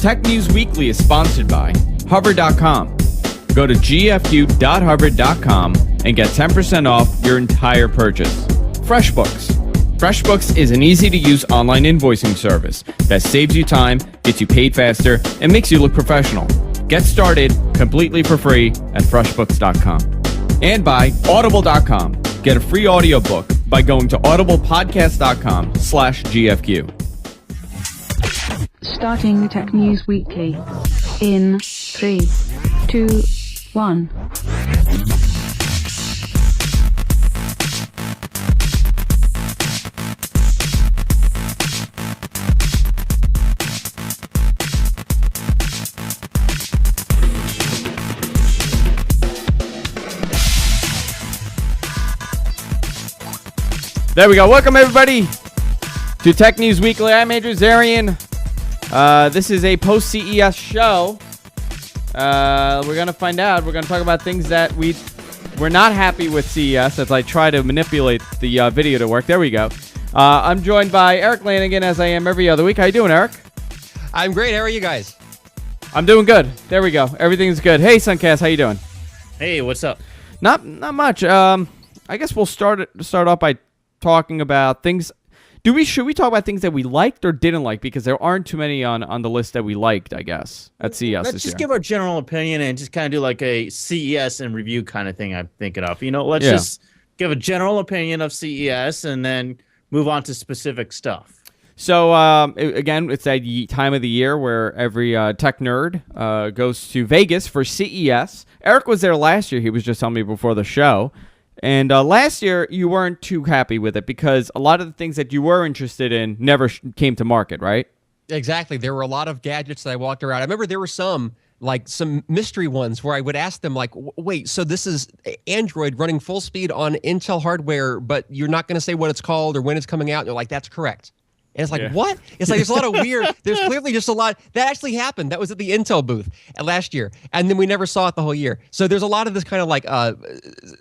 Tech News Weekly is sponsored by Hover.com. Go to gfu.hover.com and get 10% off your entire purchase. FreshBooks. FreshBooks is an easy-to-use online invoicing service that saves you time, gets you paid faster, and makes you look professional. Get started completely for free at freshbooks.com. And by Audible.com. Get a free audiobook by going to audiblepodcast.com/GFQ. Starting Tech News Weekly in 3, 2, 1. There we go. Welcome, everybody, to Tech News Weekly. I'm Andrew Zarian. This is a post-CES show. We're going to find out. We're going to talk about things that we're not happy with CES as I try to manipulate the video to work. There we go. I'm joined by Erik Lanigan, as I am every other week. How you doing, Erik? I'm great. How are you guys? I'm doing good. There we go. Everything's good. Hey, Sunkast, how you doing? Hey, what's up? Not much. I guess we'll start off by talking about things. Should we talk about things that we liked or didn't like? Because there aren't too many on the list that we liked, I guess, at CES Let's this just year. give our general opinion and just kind of do like a CES and review kind of thing I'm thinking of. Let's just give a general opinion of CES and then move on to specific stuff. So, again, it's that time of the year where every tech nerd goes to Vegas for CES. Erik was there last year. He was just telling me before the show. And last year, you weren't too happy with it because a lot of the things that you were interested in never came to market, right? Exactly. There were a lot of gadgets that I walked around. I remember there were some mystery ones where I would ask them, like, wait, so this is Android running full speed on Intel hardware, but you're not going to say what it's called or when it's coming out? And they're like, that's correct. And it's like, what? It's like there's a lot of weird, there's clearly just a lot. That actually happened. That was at the Intel booth last year. And then we never saw it the whole year. So there's a lot of this kind of like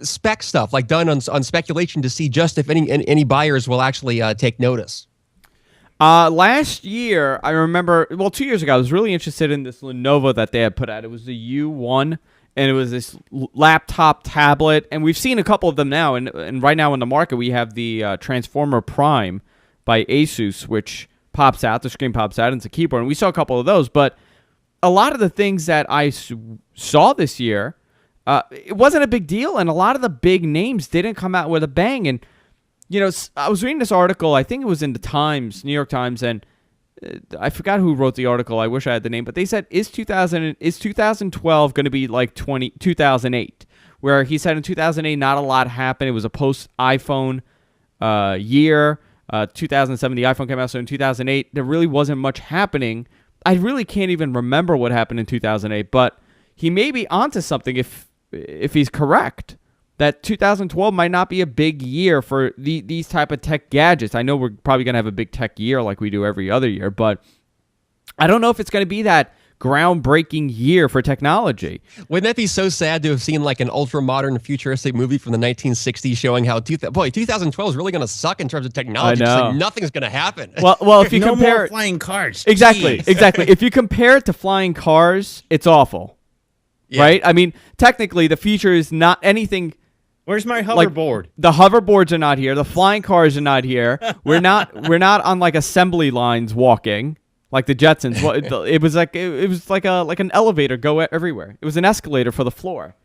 spec stuff, like done on speculation to see just if any buyers will actually take notice. Last year, I remember, 2 years ago, I was really interested in this Lenovo that they had put out. It was the U1, and it was this laptop tablet. And we've seen a couple of them now. And right now in the market, we have the Transformer Prime by Asus, which pops out. The screen pops out, and it's a keyboard. And we saw a couple of those. But a lot of the things that I saw this year, it wasn't a big deal. And a lot of the big names didn't come out with a bang. And, I was reading this article. I think it was in the Times, New York Times. And I forgot who wrote the article. I wish I had the name. But they said, is 2012 going to be like 2008? Where he said in 2008, not a lot happened. It was a post-iPhone year. 2007, the iPhone came out, so in 2008, there really wasn't much happening. I really can't even remember what happened in 2008, but he may be onto something if he's correct, that 2012 might not be a big year for these type of tech gadgets. I know we're probably going to have a big tech year like we do every other year, but I don't know if it's going to be that groundbreaking year for technology. Wouldn't that be so sad to have seen like an ultra-modern futuristic movie from the 1960s showing how 2012 is really going to suck in terms of technology. I know. Like nothing's going to happen. Well, if you no compare more flying cars. Exactly. Jeez. If you compare it to flying cars, it's awful. Yeah. Right? I mean, technically the feature is not anything. Where's my Like, hoverboard? the hoverboards are not here. The flying cars are not here. We're not on like assembly lines walking. Like the Jetsons, it was like an elevator go everywhere. It was an escalator for the floor.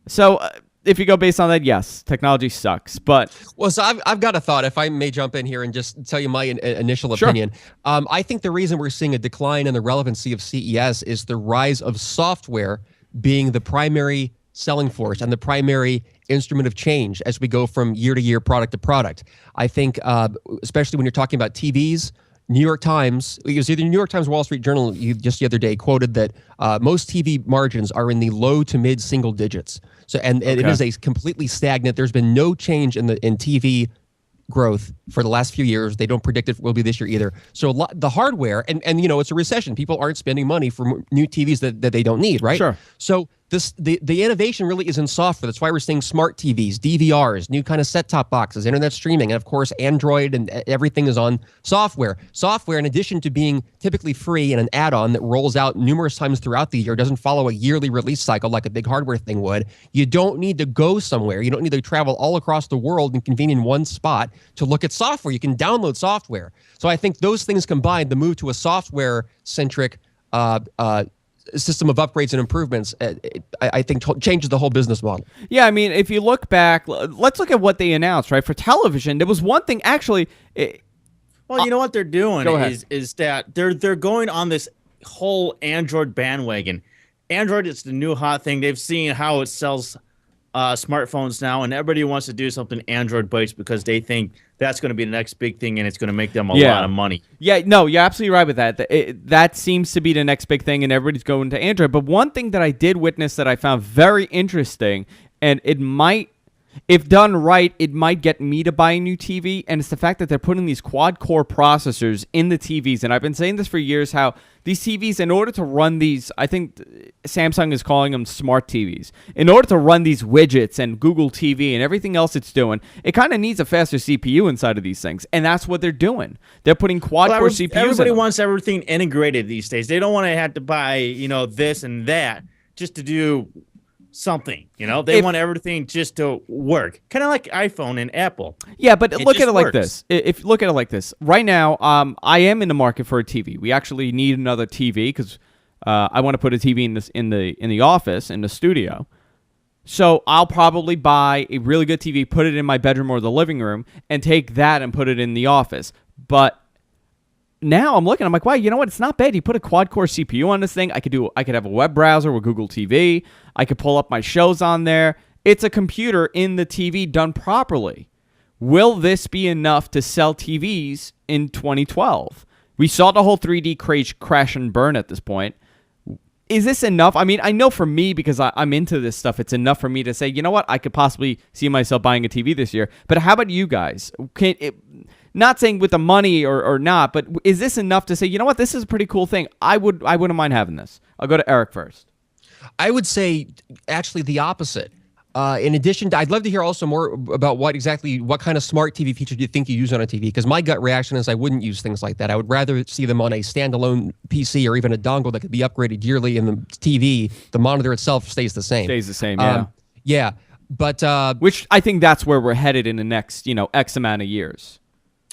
So if you go based on that, yes, technology sucks. But so I've got a thought. If I may jump in here and just tell you my initial opinion, I think the reason we're seeing a decline in the relevancy of CES is the rise of software being the primary selling force and the primary instrument of change as we go from year to year, product to product. I think, especially when you're talking about TVs. New York Times, it was either New York Times or Wall Street Journal just the other day quoted that most TV margins are in the low to mid single digits. So, and it is a completely stagnant. There's been no change in TV growth for the last few years. They don't predict it will be this year either. So the hardware, and it's a recession. People aren't spending money for new TVs that they don't need, right? Sure. So the innovation really is in software. That's why we're seeing smart TVs, DVRs, new kind of set-top boxes, internet streaming, and of course Android and everything is on software. Software, in addition to being typically free and an add-on that rolls out numerous times throughout the year, doesn't follow a yearly release cycle like a big hardware thing would. You don't need to go somewhere. You don't need to travel all across the world and convene in one spot to look at software. You can download software. So I think those things combined, the move to a software-centric system of upgrades and improvements, I think changes the whole business model. Yeah, I mean, if you look back, let's look at what they announced, right? For television, there was one thing, actually. Well, you know what they're doing is that they're going on this whole Android bandwagon. Android is the new hot thing. They've seen how it sells smartphones now, and everybody wants to do something Android-based because they think that's going to be the next big thing, and it's going to make them a lot of money. Yeah, no, you're absolutely right with that. That seems to be the next big thing, and everybody's going to Android. But one thing that I did witness that I found very interesting, and it might, if done right, it might get me to buy a new TV, and it's the fact that they're putting these quad-core processors in the TVs. And I've been saying this for years, how these TVs, in order to run these, I think Samsung is calling them smart TVs, in order to run these widgets and Google TV and everything else it's doing, it kind of needs a faster CPU inside of these things. And that's what they're doing. They're putting quad-core CPUs Everybody wants everything integrated these days. They don't want to have to buy, this and that just to do something. They want everything just to work, kind of like iPhone and Apple. Yeah, but look at it like this. If you look at it like this right now, I am in the market for a TV. We actually need another TV because I want to put a TV in the office, in the studio. So I'll probably buy a really good TV, put it in my bedroom or the living room, and take that and put it in the office. But now I'm looking, I'm like, wow, you know what? It's not bad. You put a quad-core CPU on this thing. I could have a web browser with Google TV. I could pull up my shows on there. It's a computer in the TV done properly. Will this be enough to sell TVs in 2012? We saw the whole 3D crash and burn at this point. Is this enough? I mean, I know for me, because I'm into this stuff, it's enough for me to say, you know what? I could possibly see myself buying a TV this year. But how about you guys? Not saying with the money or not, but is this enough to say, you know what, this is a pretty cool thing? I wouldn't mind having this. I'll go to Eric first. I would say actually the opposite. In addition, I'd love to hear also more about what kind of smart TV feature do you think you use on a TV? Because my gut reaction is I wouldn't use things like that. I would rather see them on a standalone PC or even a dongle that could be upgraded yearly, and the TV, the monitor itself, stays the same. Yeah. Yeah, but which I think that's where we're headed in the next X amount of years.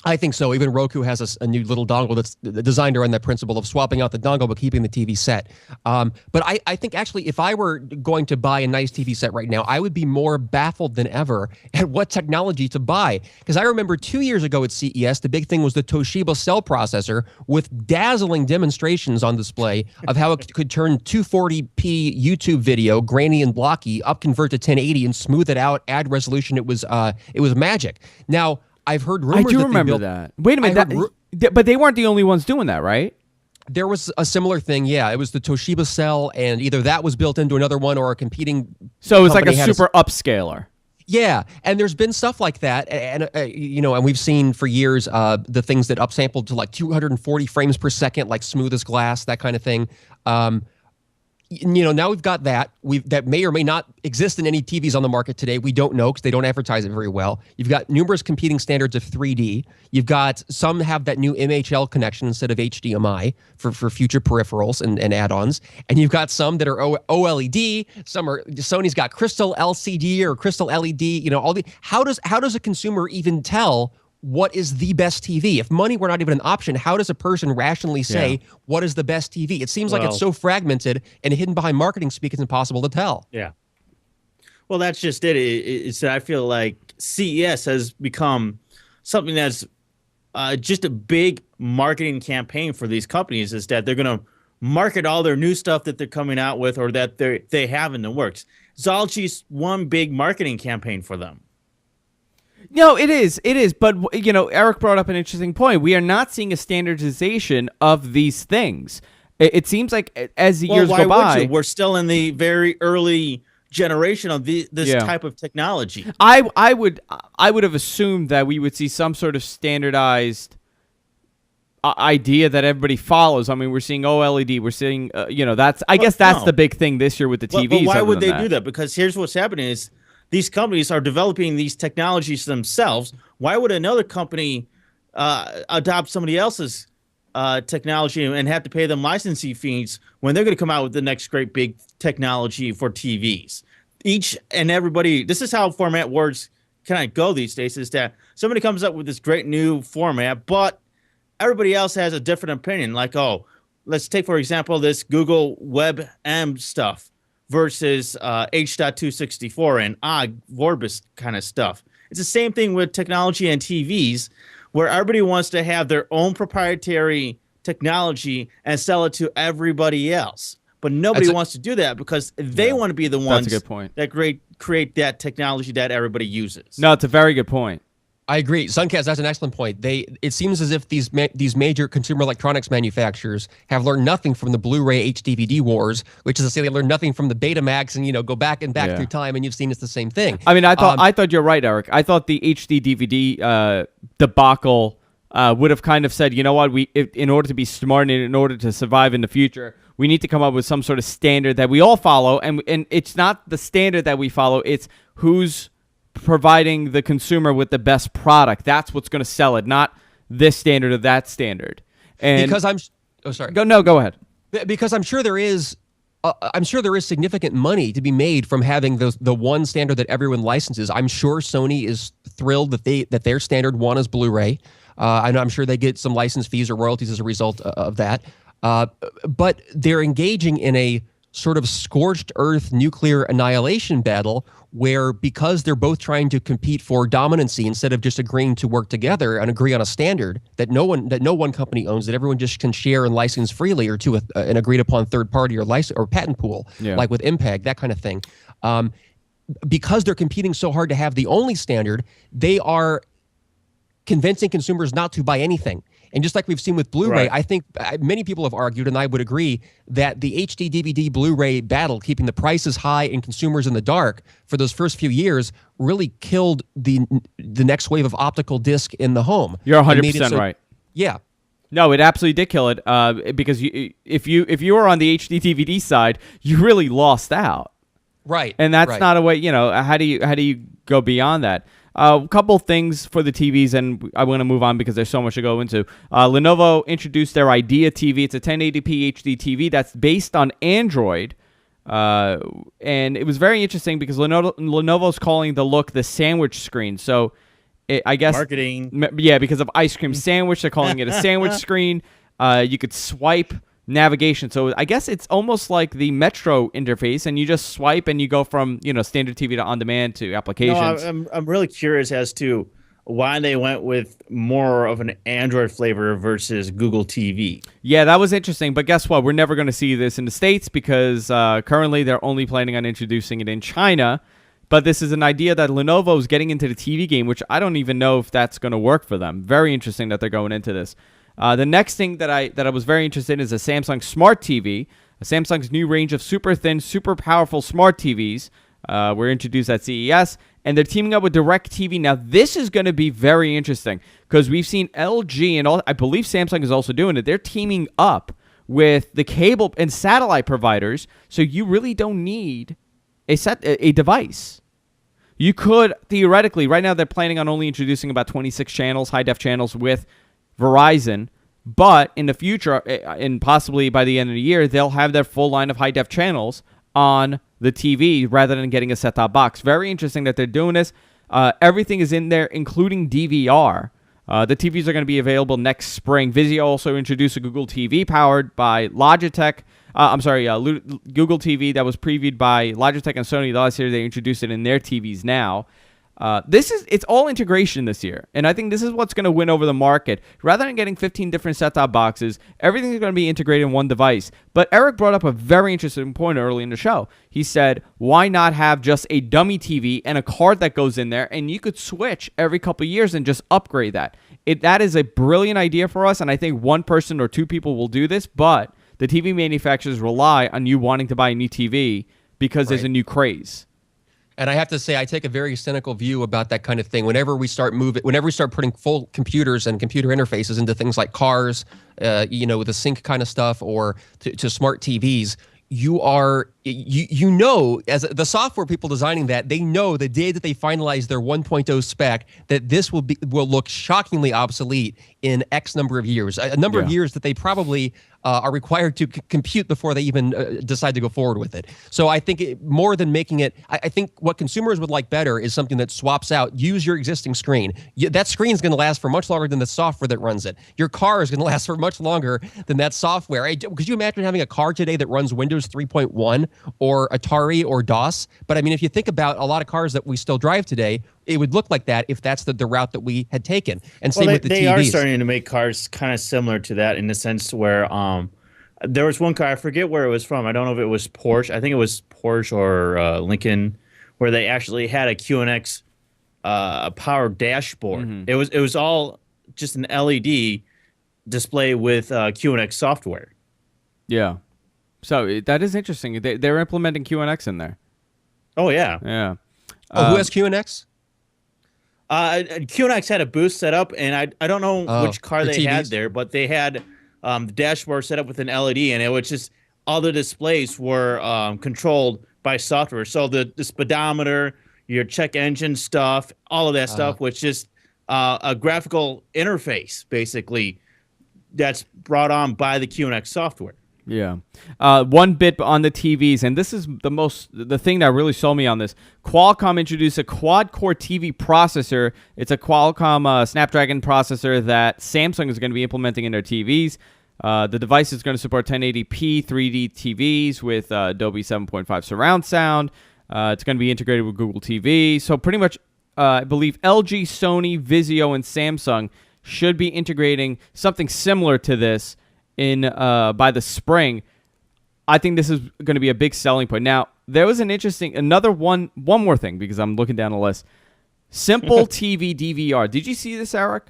I think so. Even Roku has a new little dongle that's designed around that principle of swapping out the dongle but keeping the TV set. But I think actually if I were going to buy a nice TV set right now, I would be more baffled than ever at what technology to buy. Because I remember 2 years ago at CES, the big thing was the Toshiba cell processor with dazzling demonstrations on display of how it could turn 240p YouTube video, grainy and blocky, up convert to 1080 and smooth it out, add resolution. It was magic. Now, I've heard rumors. I do remember that. Wait a minute, but they weren't the only ones doing that, right? There was a similar thing, yeah. It was the Toshiba cell, and either that was built into another one or a competing. So it was like a super upscaler. Yeah, and there's been stuff like that, and and we've seen for years the things that upsampled to like 240 frames per second, like smooth as glass, that kind of thing. Now we've got that. That may or may not exist in any TVs on the market today. We don't know because they don't advertise it very well. You've got numerous competing standards of 3D. You've got some have that new MHL connection instead of HDMI for future peripherals and add-ons. And you've got some that are OLED. Some are Sony's got Crystal LCD or Crystal LED. How does a consumer even tell what is the best TV? If money were not even an option, how does a person rationally say what is the best TV? It seems like it's so fragmented and hidden behind marketing speak, it's impossible to tell. Yeah. Well, that's just it. It's I feel like CES has become something that's just a big marketing campaign for these companies, is that they're going to market all their new stuff that they're coming out with or that they have in the works. It's all just one big marketing campaign for them. No, it is. But, Eric brought up an interesting point. We are not seeing a standardization of these things. It seems like as the years go by. We're still in the very early generation of this type of technology. I would have assumed that we would see some sort of standardized idea that everybody follows. I mean, we're seeing OLED. We're seeing, that's. I guess that's the big thing this year with the TVs. But why would they do that? Because here's what's happening is these companies are developing these technologies themselves. Why would another company adopt somebody else's technology and have to pay them licensing fees when they're going to come out with the next great big technology for TVs? Each and everybody, this is how format works. Can I go these days? Is that somebody comes up with this great new format, but everybody else has a different opinion. Like, let's take, for example, this Google WebM stuff versus H.264 and Vorbis kind of stuff. It's the same thing with technology and TVs, where everybody wants to have their own proprietary technology and sell it to everybody else. But nobody wants to do that because they want to be the ones that create that technology that everybody uses. No, it's a very good point. I agree. Sunkast, that's an excellent point. It seems as if these major consumer electronics manufacturers have learned nothing from the Blu-ray HD-DVD wars, which is to say they learned nothing from the Betamax and, go back through time, and you've seen it's the same thing. I mean, I thought you're right, Eric. I thought the HD-DVD debacle would have kind of said, you know what, in order to be smart and in order to survive in the future, we need to come up with some sort of standard that we all follow, and it's not the standard that we follow, it's who's providing the consumer with the best product. That's what's going to sell it, not this standard or that standard. And because sorry. Go ahead. Because I'm sure there is significant money to be made from having the one standard that everyone licenses. I'm sure Sony is thrilled that their standard one is Blu-ray. I'm sure they get some license fees or royalties as a result of that. But they're engaging in a sort of scorched earth nuclear annihilation battle where, because they're both trying to compete for dominancy instead of just agreeing to work together and agree on a standard that no one company owns, that everyone just can share and license freely or to an agreed upon third party or license or patent pool, like with MPEG, that kind of thing. Because they're competing so hard to have the only standard, they are convincing consumers not to buy anything. And just like we've seen with Blu-ray, I think many people have argued, and I would agree, that the HD DVD Blu-ray battle, keeping the prices high and consumers in the dark for those first few years, really killed the next wave of optical disc in the home. You're 100% right. Yeah. No, it absolutely did kill it because if you were on the HD DVD side, you really lost out. Right. And that's not a way, how do you go beyond that? A couple things for the TVs, and I want to move on because there's so much to go into. Lenovo introduced their Idea TV. It's a 1080p HD TV that's based on Android. And it was very interesting because Lenovo's calling the look the sandwich screen. So I guess marketing. Yeah, because of ice cream sandwich, they're calling it a sandwich screen. You could swipe navigation. So I guess it's almost like the Metro interface, and you just swipe and you go from standard TV to on demand to applications. No, I'm really curious as to why they went with more of an Android flavor versus Google TV. Yeah, that was interesting. But guess what? We're never going to see this in the States because currently they're only planning on introducing it in China. But this is an idea that Lenovo is getting into the TV game, which I don't even know if that's going to work for them. Very interesting that they're going into this. The next thing that I was very interested in is a Samsung Smart TV. Samsung's new range of super thin, super powerful smart TVs were introduced at CES, and they're teaming up with DirecTV. Now, this is going to be very interesting because we've seen LG, and I believe Samsung is also doing it. They're teaming up with the cable and satellite providers, so you really don't need a device. You could, theoretically, right now they're planning on only introducing about 26 channels, high-def channels with Verizon, but in the future, and possibly by the end of the year, they'll have their full line of high-def channels on the TV rather than getting a set-top box. Very interesting that they're doing this. Everything is in there, including DVR. The TVs are going to be available next spring. Vizio also introduced a Google TV powered by Logitech. Google TV that was previewed by Logitech and Sony last year. They introduced it in their TVs now. It's all integration this year, and I think this is what's going to win over the market. Rather than getting 15 different set-top boxes, everything's going to be integrated in one device. But Eric brought up a very interesting point early in the show. He said, why not have just a dummy TV and a card that goes in there, and you could switch every couple of years and just upgrade that. That is a brilliant idea for us, and I think one person or two people will do this, but the TV manufacturers rely on you wanting to buy a new TV because there's a new craze. And I have to say, I take a very cynical view about that kind of thing. Whenever we start putting full computers and computer interfaces into things like cars, with the sync kind of stuff, or to smart TVs, as the software people designing that, they know the day that they finalize their 1.0 spec that this will look shockingly obsolete in X number of years, a number of years that they probably are required to compute before they even decide to go forward with it. So I think more than making it, I think what consumers would like better is something that swaps out, use your existing screen. That screen is going to last for much longer than the software that runs it. Your car is going to last for much longer than that software. Could you imagine having a car today that runs Windows 3.1 or Atari or DOS? But I mean, if you think about a lot of cars that we still drive today, it would look like that if that's the route that we had taken. And same with the TVs. They are starting to make cars kind of similar to that in the sense where there was one car, I forget where it was from. I don't know if it was Porsche. I think it was Porsche or Lincoln, where they actually had a QNX power dashboard. Mm-hmm. It was all just an LED display with QNX software. Yeah. So that is interesting. They're implementing QNX in there. Oh, yeah. Yeah. Who has QNX? QNX had a booth set up, and I don't know which car they TVs? had there, but they had the dashboard set up with an LED, and it was just all the displays were controlled by software. So the speedometer, your check engine stuff, all of that stuff was just a graphical interface, basically, that's brought on by the QNX software. Yeah. One bit on the TVs, and this is the thing that really sold me on this. Qualcomm introduced a quad-core TV processor. It's a Qualcomm Snapdragon processor that Samsung is going to be implementing in their TVs. The device is going to support 1080p 3D TVs with Dolby 7.5 surround sound. It's going to be integrated with Google TV. So pretty much, I believe LG, Sony, Vizio, and Samsung should be integrating something similar to this by the spring. I think this is going to be a big selling point. Now, there was another one more thing, because I'm looking down the list. Simple TV DVR. Did you see this, Eric?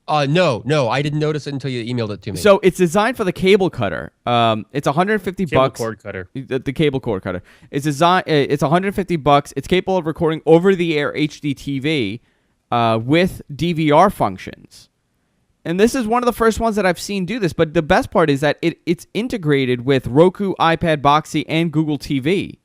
No, I didn't notice it until you emailed it to me. So it's designed for the cable cutter. It's $150. Cable cord cutter. The cable cord cutter. It's designed. It's $150. It's capable of recording over-the-air HD TV with DVR functions. And this is one of the first ones that I've seen do this. But the best part is that it's integrated with Roku, iPad, Boxee, and Google TV.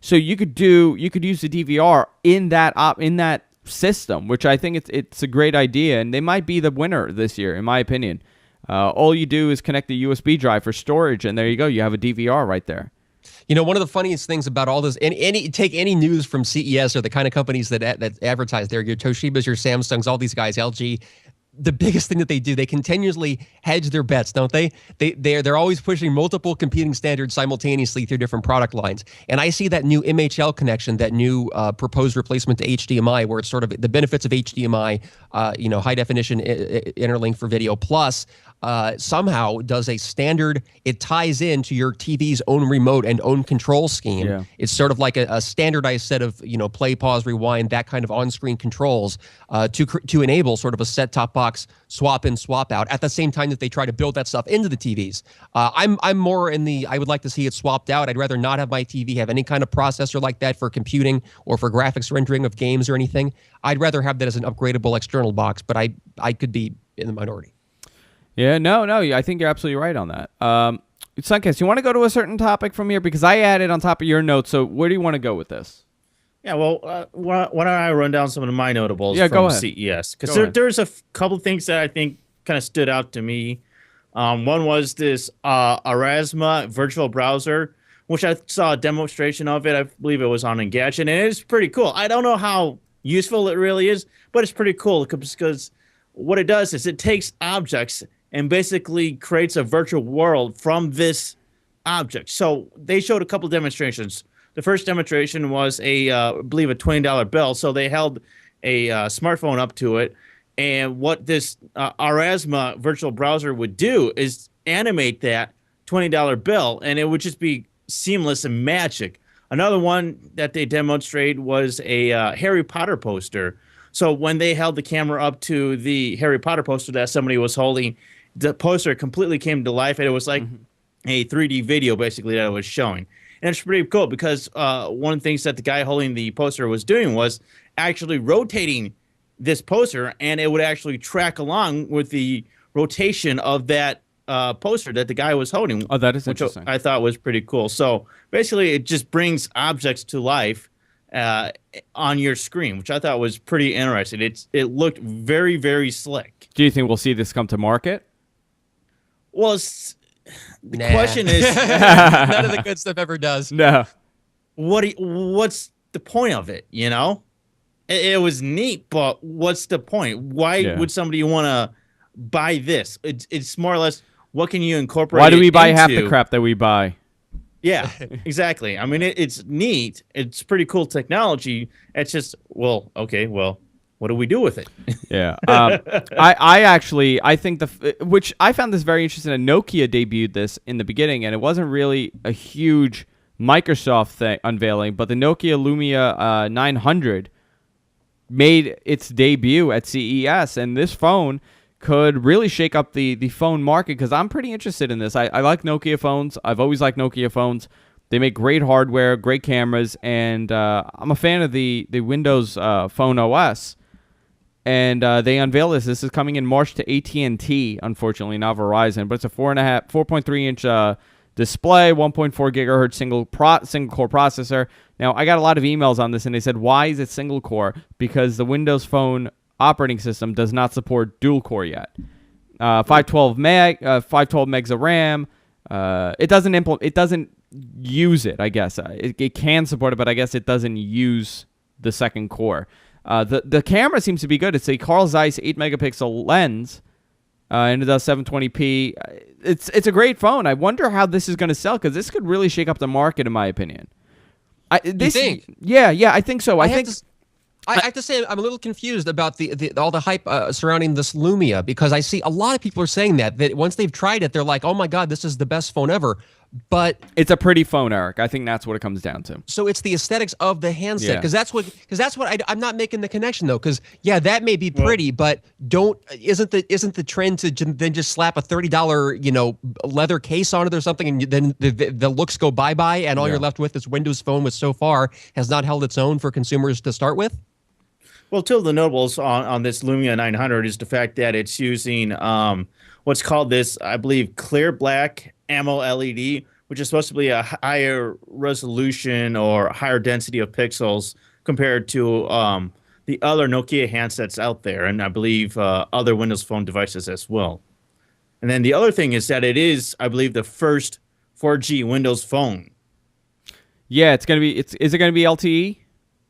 So you could use the DVR in that system, which I think it's a great idea, and they might be the winner this year, in my opinion. All you do is connect the USB drive for storage, and there you go. You have a DVR right there. You know, one of the funniest things about all this, and take any news from CES or the kind of companies that advertise there, your Toshibas, your Samsungs, all these guys, LG. The biggest thing that they do, they continuously hedge their bets, don't they? They're always pushing multiple competing standards simultaneously through different product lines. And I see that new MHL connection, that new proposed replacement to HDMI, where it's sort of the benefits of HDMI, high definition interlink for video, plus somehow does a standard. It ties into your TV's own remote and own control scheme. Yeah. It's sort of like a standardized set of play, pause, rewind, that kind of on-screen controls to enable sort of a set-top box swap in, swap out at the same time that they try to build that stuff into the TVs. I'm more I would like to see it swapped out. I'd rather not have my TV have any kind of processor like that for computing or for graphics rendering of games or anything. I'd rather have that as an upgradable external box, but I could be in the minority. Yeah, no, I think you're absolutely right on that. Sunkast, you want to go to a certain topic from here? Because I added on top of your notes, so where do you want to go with this? Yeah, well, why don't I run down some of my notables from CES? Because there's a couple things that I think kind of stood out to me. One was this Aurasma virtual browser, which I saw a demonstration of it. I believe it was on Engadget, and it's pretty cool. I don't know how useful it really is, but it's pretty cool because what it does is it takes objects and basically creates a virtual world from this object. So they showed a couple demonstrations. The first demonstration was I believe a $20 bill. So they held a smartphone up to it, and what this Aurasma virtual browser would do is animate that $20 bill, and it would just be seamless and magic. Another one that they demonstrated was a Harry Potter poster. So when they held the camera up to the Harry Potter poster that somebody was holding, the poster completely came to life, and it was like a 3D video basically that it was showing. And it's pretty cool because one of the things that the guy holding the poster was doing was actually rotating this poster, and it would actually track along with the rotation of that poster that the guy was holding. Oh, that is interesting. I thought was pretty cool. So basically, it just brings objects to life on your screen, which I thought was pretty interesting. It looked very, very slick. Do you think we'll see this come to market? Well, the question is, none of the good stuff ever does. No. What's the point of it? You know, it was neat, but what's the point? Why would somebody want to buy this? It's more or less, what can you incorporate? Why do we buy half the crap that we buy? Yeah, exactly. I mean, it's neat. It's pretty cool technology. It's just, well, okay, well, what do we do with it? Yeah. I think which I found this very interesting. Nokia debuted this in the beginning, and it wasn't really a huge Microsoft unveiling, but the Nokia Lumia 900 made its debut at CES, and this phone could really shake up the phone market because I'm pretty interested in this. I like Nokia phones. I've always liked Nokia phones. They make great hardware, great cameras, and I'm a fan of the Windows Phone OS. And they unveiled this. This is coming in March to AT&T, unfortunately, not Verizon, but it's a 4.3 inch display, 1.4 gigahertz single core processor. Now, I got a lot of emails on this, and they said, why is it single core? Because the Windows Phone operating system does not support dual core yet. 512 megs of RAM. It doesn't use it, I guess. It can support it, but I guess it doesn't use the second core. The camera seems to be good. It's a Carl Zeiss 8 megapixel lens, and it does 720p. It's a great phone. I wonder how this is going to sell because this could really shake up the market, in my opinion. You think? Yeah, I think so. I have to say I'm a little confused about all the hype surrounding this Lumia because I see a lot of people are saying that once they've tried it, they're like, oh my God, this is the best phone ever. But it's a pretty phone, Eric. I think that's what it comes down to. So it's the aesthetics of the handset because that's what I'm not making the connection though because that may be pretty, but isn't the trend to then just slap a $30 leather case on it or something and then the looks go bye and all you're left with is Windows Phone, which so far has not held its own for consumers to start with? Well, two of the notables on this Lumia 900 is the fact that it's using what's called this, I believe, clear black AMO LED, which is supposed to be a higher resolution or higher density of pixels compared to the other Nokia handsets out there, and I believe other Windows Phone devices as well. And then the other thing is that it is, I believe, the first 4G Windows Phone. Yeah, it's gonna be. Is it gonna be LTE?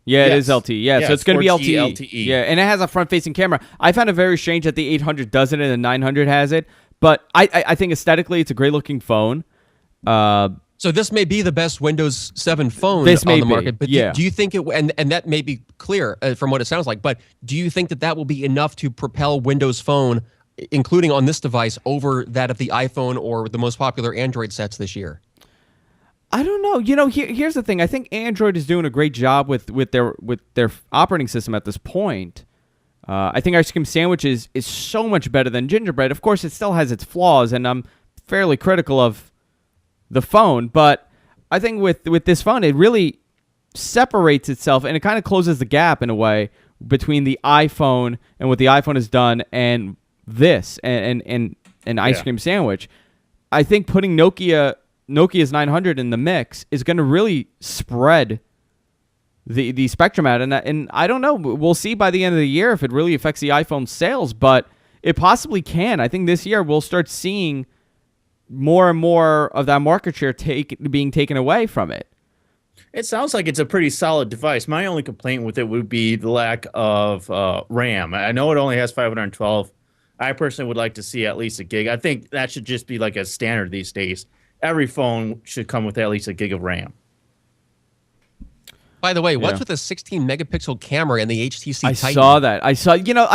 Yeah, yes. It is LTE. Yeah, so it's going to be LTE. Yeah, and it has a front-facing camera. I found it very strange that the 800 doesn't and the 900 has it, but I think aesthetically it's a great-looking phone. So this may be the best Windows 7 phone on the market, but do you think and that may be clear from what it sounds like, but do you think that will be enough to propel Windows Phone, including on this device, over that of the iPhone or the most popular Android sets this year? I don't know. Here's the thing. I think Android is doing a great job with their operating system at this point. I think Ice Cream Sandwich is so much better than Gingerbread. Of course, it still has its flaws, and I'm fairly critical of the phone. But I think with this phone, it really separates itself, and it kind of closes the gap in a way between the iPhone and what the iPhone has done and this and Ice Cream Sandwich. I think putting Nokia's 900 in the mix is going to really spread the spectrum out. And I don't know. We'll see by the end of the year if it really affects the iPhone sales, but it possibly can. I think this year we'll start seeing more and more of that market share being taken away from it. It sounds like it's a pretty solid device. My only complaint with it would be the lack of RAM. I know it only has 512. I personally would like to see at least a gig. I think that should just be like a standard these days. Every phone should come with at least a gig of RAM. By the way, what's with a 16 megapixel camera and the HTC Titan? I saw that. I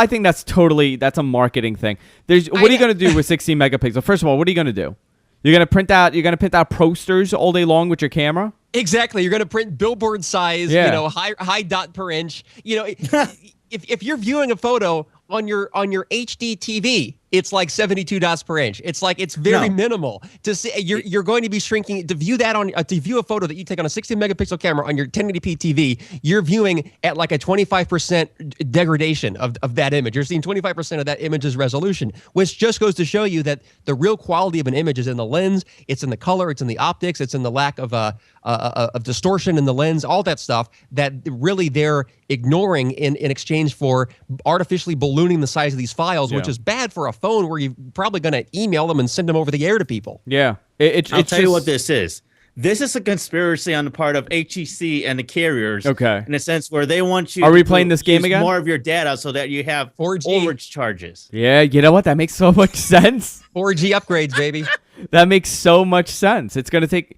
think that's a marketing thing. What are you going to do with 16 megapixels? First of all, what are you going to do? You're going to print out posters all day long with your camera? Exactly. You're going to print billboard size, high dot per inch. If you're viewing a photo on your HD TV, it's like 72 dots per inch. It's like it's very minimal to see. You're going to be shrinking to view that on to view a photo that you take on a 16 megapixel camera on your 1080p TV. You're viewing at like a 25% degradation of that image. You're seeing 25% of that image's resolution, which just goes to show you that the real quality of an image is in the lens, it's in the color, it's in the optics, it's in the lack of distortion in the lens, all that stuff that really they're ignoring in exchange for artificially ballooning the size of these files, which is bad for a phone where you're probably going to email them and send them over the air to people. Yeah. I'll tell you what this is. This is a conspiracy on the part of HEC and the carriers. Okay. In a sense where they want you Are we playing this game again? More of your data so that you have 4G overage charges. Yeah, you know what? That makes so much sense. 4G upgrades, baby. That makes so much sense. It's going to take,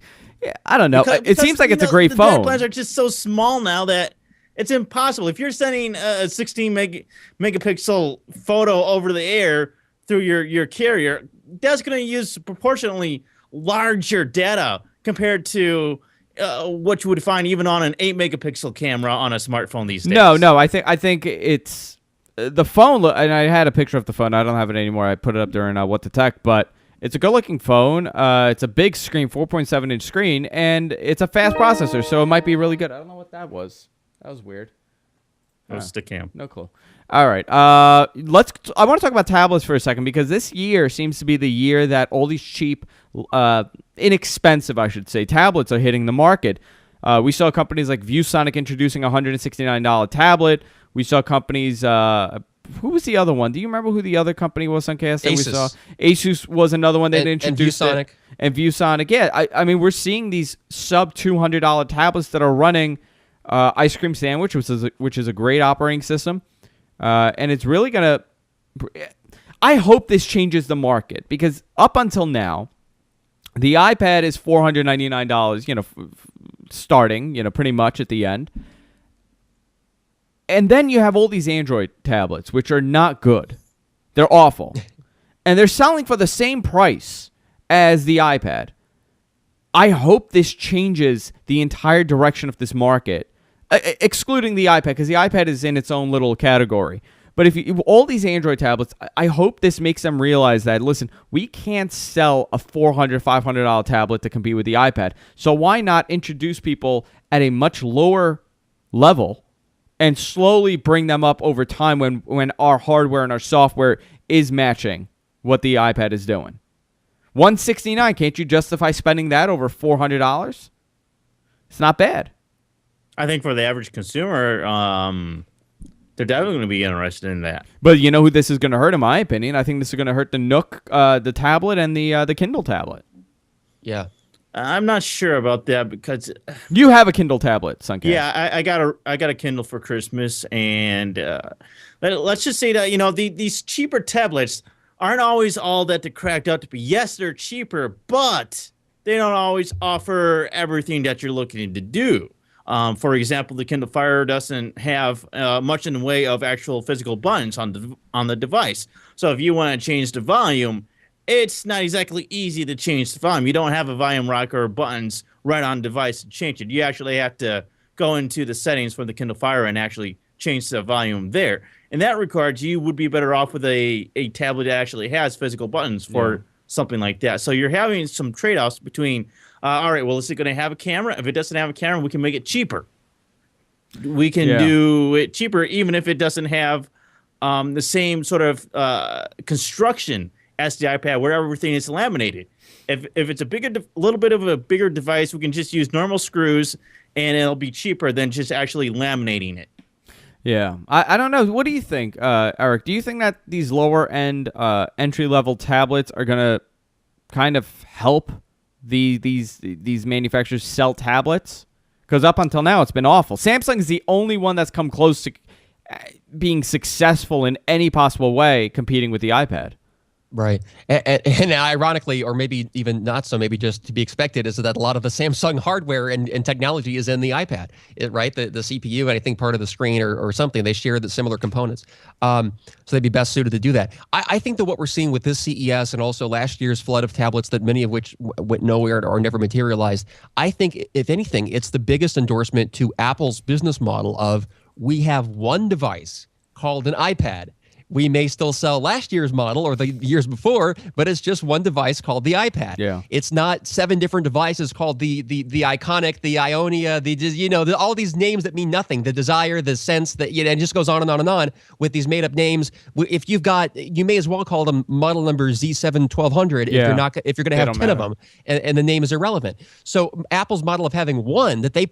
I don't know. It seems like it's a great phone. The data plans are just so small now that it's impossible. If you're sending a 16 megapixel photo over the air through your carrier, that's going to use proportionally larger data compared to what you would find even on an 8 megapixel camera on a smartphone these days. No. I think it's the phone, and I had a picture of the phone. I don't have it anymore. I put it up during What the Tech, but it's a good-looking phone. It's a big screen, 4.7-inch screen, and it's a fast processor, so it might be really good. I don't know what that was. That was weird. That was Stickam. No clue. All right. I want to talk about tablets for a second because this year seems to be the year that all these cheap, inexpensive, I should say, tablets are hitting the market. We saw companies like Viewsonic introducing a $169 tablet. We saw companies. Who was the other one? Do you remember who the other company was, Sunkast, that we saw? Asus was another one that introduced. And Viewsonic. And Viewsonic. Yeah, I mean, we're seeing these sub $200 tablets that are running Ice Cream Sandwich, which is a great operating system. And it's really going to... I hope this changes the market because up until now, the iPad is $499, starting, pretty much at the end. And then you have all these Android tablets, which are not good. They're awful. And they're selling for the same price as the iPad. I hope this changes the entire direction of this market, excluding the iPad, because the iPad is in its own little category. But if all these Android tablets, I hope this makes them realize that, listen, we can't sell a $400, $500 tablet to compete with the iPad. So why not introduce people at a much lower level and slowly bring them up over time when our hardware and our software is matching what the iPad is doing? $169, can't you justify spending that over $400? It's not bad. I think for the average consumer, they're definitely going to be interested in that. But you know who this is going to hurt, in my opinion? I think this is going to hurt the Nook, the tablet, and the Kindle tablet. Yeah. I'm not sure about that because you have a Kindle tablet, Sunkast. Yeah, I got a Kindle for Christmas, and let's just say that these cheaper tablets aren't always all that they're cracked out to be. Yes, they're cheaper, but they don't always offer everything that you're looking to do. For example, the Kindle Fire doesn't have much in the way of actual physical buttons on the device. So if you want to change the volume, it's not exactly easy to change the volume. You don't have a volume rocker or buttons right on device to change it. You actually have to go into the settings for the Kindle Fire and actually change the volume there. In that regard, you would be better off with a tablet that actually has physical buttons for something like that. So you're having some trade-offs between, all right, well, is it going to have a camera? If it doesn't have a camera, we can make it cheaper. We can do it cheaper even if it doesn't have the same sort of construction as the iPad, where everything is laminated. If it's a little bit of a bigger device, we can just use normal screws, and it'll be cheaper than just actually laminating it. Yeah, I don't know. What do you think, Eric? Do you think that these lower-end entry-level tablets are going to kind of help these manufacturers sell tablets? Because up until now, it's been awful. Samsung is the only one that's come close to being successful in any possible way competing with the iPad. Right. And ironically, or maybe even not so, maybe just to be expected, is that a lot of the Samsung hardware and technology is in the iPad, right? The CPU and I think part of the screen or something, they share the similar components. So they'd be best suited to do that. I think that what we're seeing with this CES and also last year's flood of tablets that many of which went nowhere or never materialized, I think, if anything, it's the biggest endorsement to Apple's business model of we have one device called an iPad, we may still sell last year's model or the years before, but it's just one device called the iPad. Yeah. It's not 7 different devices called the Iconic, the Ionia, all these names that mean nothing. The Desire, the Sense, and it just goes on and on and on with these made up names. If you may as well call them model number Z7 1200 if you're going to have 10 of them, and the name is irrelevant. So Apple's model of having one that they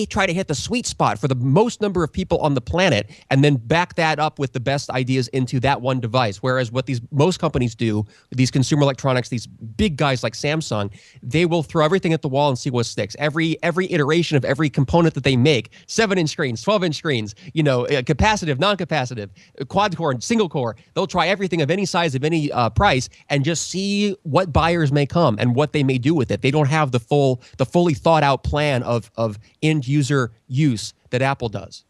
try to hit the sweet spot for the most number of people on the planet, and then back that up with the best ideas into that one device. Whereas what most companies do, these consumer electronics, these big guys like Samsung, they will throw everything at the wall and see what sticks. Every iteration of every component that they make, 7-inch screens, 12-inch screens, capacitive, non-capacitive, quad core and single core, they'll try everything of any size, of any price, and just see what buyers may come and what they may do with it. They don't have the fully thought out plan of end user use that Apple does.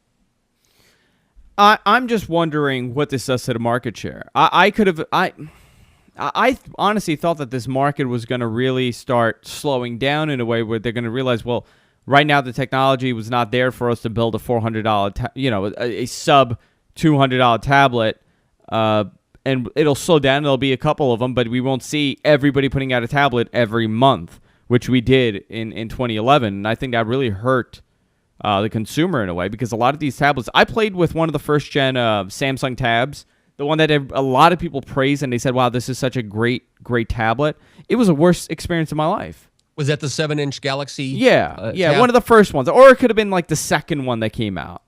I'm just wondering what this does to the market share. I honestly thought that this market was going to really start slowing down in a way where they're going to realize, well, right now the technology was not there for us to build a $400, a sub $200 tablet, and it'll slow down. There'll be a couple of them, but we won't see everybody putting out a tablet every month, which we did in 2011. And I think that really hurt the consumer in a way, because a lot of these tablets, I played with one of the first gen Samsung tabs, the one that a lot of people praised, and they said, wow, this is such a great tablet. It was the worst experience of my life. Was that the 7-inch Galaxy? Yeah, tab? One of the first ones, or it could have been like the second one that came out.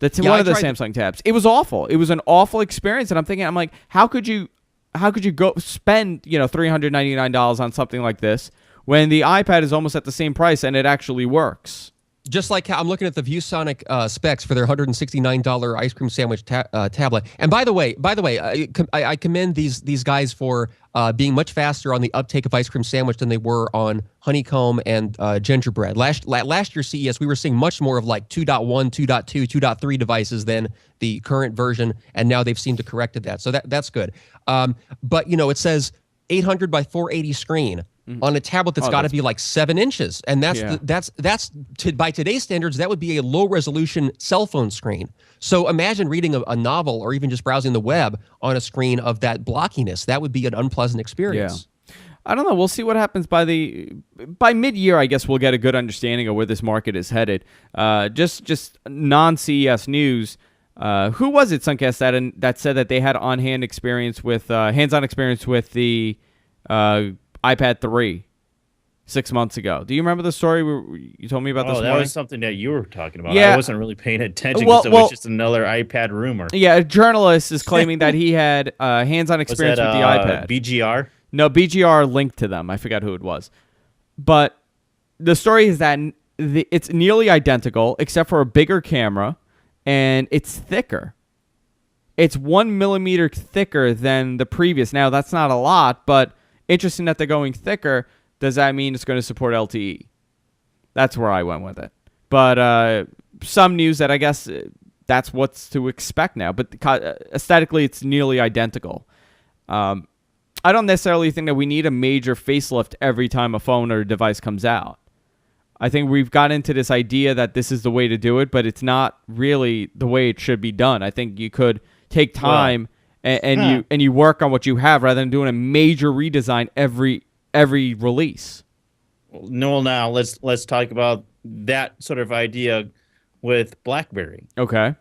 That's one of the Samsung tabs. It was awful. It was an awful experience, and I'm like, how could you go spend $399 on something like this when the iPad is almost at the same price and it actually works? Just like how I'm looking at the ViewSonic specs for their $169 ice cream sandwich tablet. And by the way, I commend these guys for being much faster on the uptake of ice cream sandwich than they were on honeycomb and gingerbread. Last year's CES, we were seeing much more of like 2.1, 2.2, 2.3 devices than the current version, and now they've seemed to corrected that. So that's good. But it says 800 by 480 screen on a tablet that's got to be like 7 inches, and that's by today's standards, that would be a low resolution cell phone screen. So imagine reading a novel or even just browsing the web on a screen of that blockiness. That would be an unpleasant experience. Yeah. I don't know. We'll see what happens by mid-year. I guess we'll get a good understanding of where this market is headed. Just non-CES news. Who was it, Sunkast, that said that they had hands-on experience with the iPad 3 6 months ago? Do you remember the story you told me about this morning? That was something that you were talking about. Yeah. I wasn't really paying attention because it was just another iPad rumor. Yeah, a journalist is claiming that he had hands-on experience with the iPad. BGR? No, BGR linked to them. I forgot who it was. But the story is that it's nearly identical except for a bigger camera, and it's thicker. It's 1 millimeter thicker than the previous. Now, that's not a lot, but interesting that they're going thicker. Does that mean it's going to support LTE? That's where I went with it. But some news that I guess that's what's to expect now. But aesthetically, it's nearly identical. I don't necessarily think that we need a major facelift every time a phone or a device comes out. I think we've got into this idea that this is the way to do it, but it's not really the way it should be done. I think you could take time and you work on what you have rather than doing a major redesign every release. No, now let's talk about that sort of idea with BlackBerry. Okay.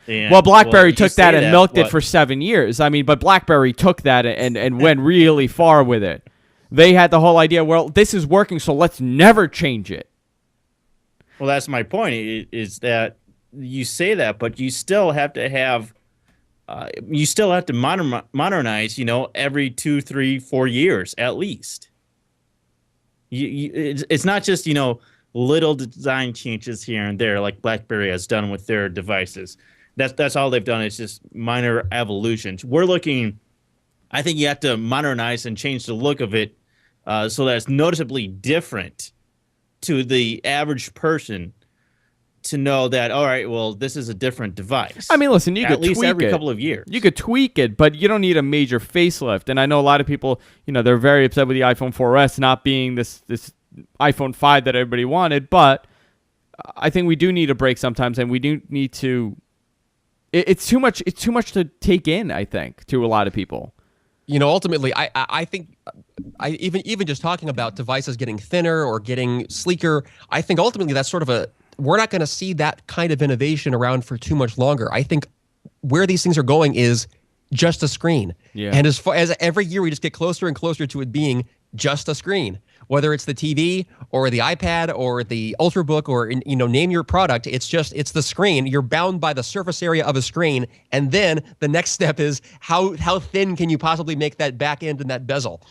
And, BlackBerry took that and milked it for 7 years. I mean, but BlackBerry took that and went really far with it. They had the whole idea, well, this is working, so let's never change it. Well, that's my point, is that you say that, but you still have to have, modernize, every 2, 3, 4 years at least. It's not just, little design changes here and there like BlackBerry has done with their devices. That's all they've done. It's just minor evolutions. We're looking, I think you have to modernize and change the look of it so that it's noticeably different to the average person to know that, all right, well, this is a different device. I mean, listen, you could tweak it. At least every couple of years. You could tweak it, but you don't need a major facelift. And I know a lot of people, they're very upset with the iPhone 4S not being this iPhone 5 that everybody wanted, but I think we do need a break sometimes, and we do need to It's too much. It's too much to take in, I think, to a lot of people. Ultimately, I think even just talking about devices getting thinner or getting sleeker, I think ultimately that's sort of we're not going to see that kind of innovation around for too much longer. I think where these things are going is just a screen. Yeah. And as far as every year we just get closer and closer to it being just a screen, whether it's the TV or the iPad or the Ultrabook or, name your product, it's the screen. You're bound by the surface area of a screen. And then the next step is how thin can you possibly make that back end and that bezel?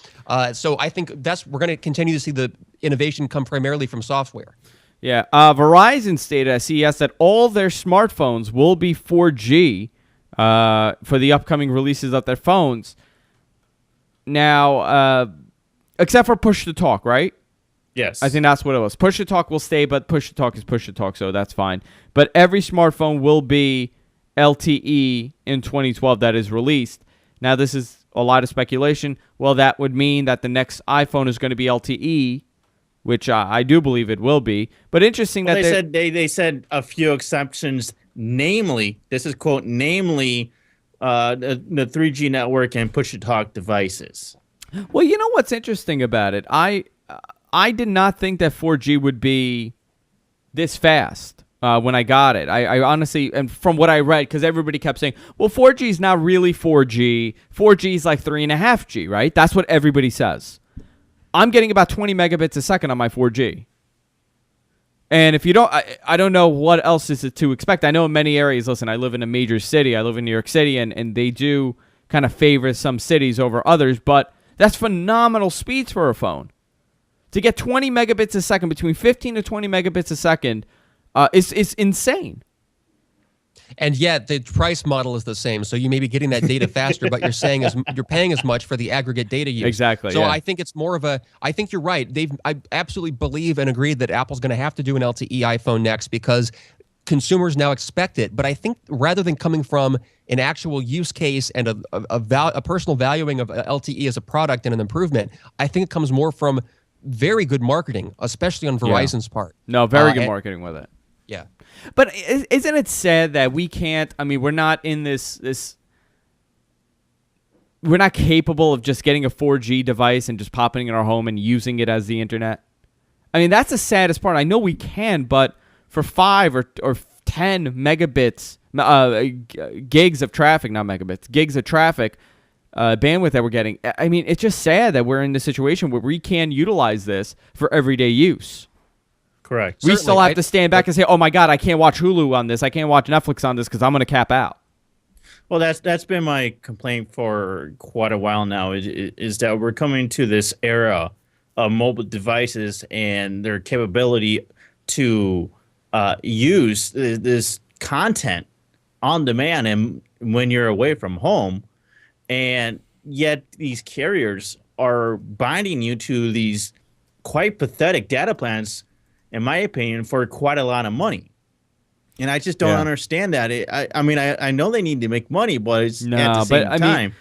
So I think we're going to continue to see the innovation come primarily from software. Yeah. Verizon stated at CES that all their smartphones will be 4G for the upcoming releases of their phones. Now, except for push-to-talk, right? Yes. I think that's what it was. Push-to-talk will stay, but push-to-talk is push-to-talk, so that's fine. But every smartphone will be LTE in 2012 that is released. Now, this is a lot of speculation. Well, that would mean that the next iPhone is going to be LTE, which I do believe it will be. But interesting that they said a few exceptions, namely, this is quote, namely the 3G network and push-to-talk devices. Well, you know what's interesting about it? I did not think that 4G would be this fast when I got it. I honestly, and from what I read, because everybody kept saying, well, 4G is not really 4G. 4G is like 3.5G, right? That's what everybody says. I'm getting about 20 megabits a second on my 4G. And if you don't, I don't know what else is to expect. I know in many areas, listen, I live in a major city. I live in New York City, and they do kind of favor some cities over others, but that's phenomenal speeds for a phone. To get 20 megabits a second, between 15 to 20 megabits a second, is insane. And yet the price model is the same. So you may be getting that data faster, but you're paying as much for the aggregate data use. Exactly. So yeah. I think it's more of I think you're right. I absolutely believe and agree that Apple's going to have to do an LTE iPhone next because consumers now expect it. But I think rather than coming from an actual use case and a personal valuing of LTE as a product and an improvement, I think it comes more from very good marketing, especially on Verizon's part. No, very good marketing with it. Yeah. But isn't it sad that we can't, we're not in this we're not capable of just getting a 4G device and just popping it in our home and using it as the internet? That's the saddest part. I know we can, but for 5 or 10 megabits, gigs of traffic, not megabits, gigs of traffic, bandwidth that we're getting, it's just sad that we're in this situation where we can utilize this for everyday use. Correct. We still have to stand back and say, oh, my God, I can't watch Hulu on this. I can't watch Netflix on this because I'm going to cap out. Well, that's been my complaint for quite a while now is that we're coming to this era of mobile devices and their capability to use this content on demand and when you're away from home. And yet these carriers are binding you to these quite pathetic data plans, in my opinion, for quite a lot of money. And I just don't understand that. I know they need to make money, but at the same time,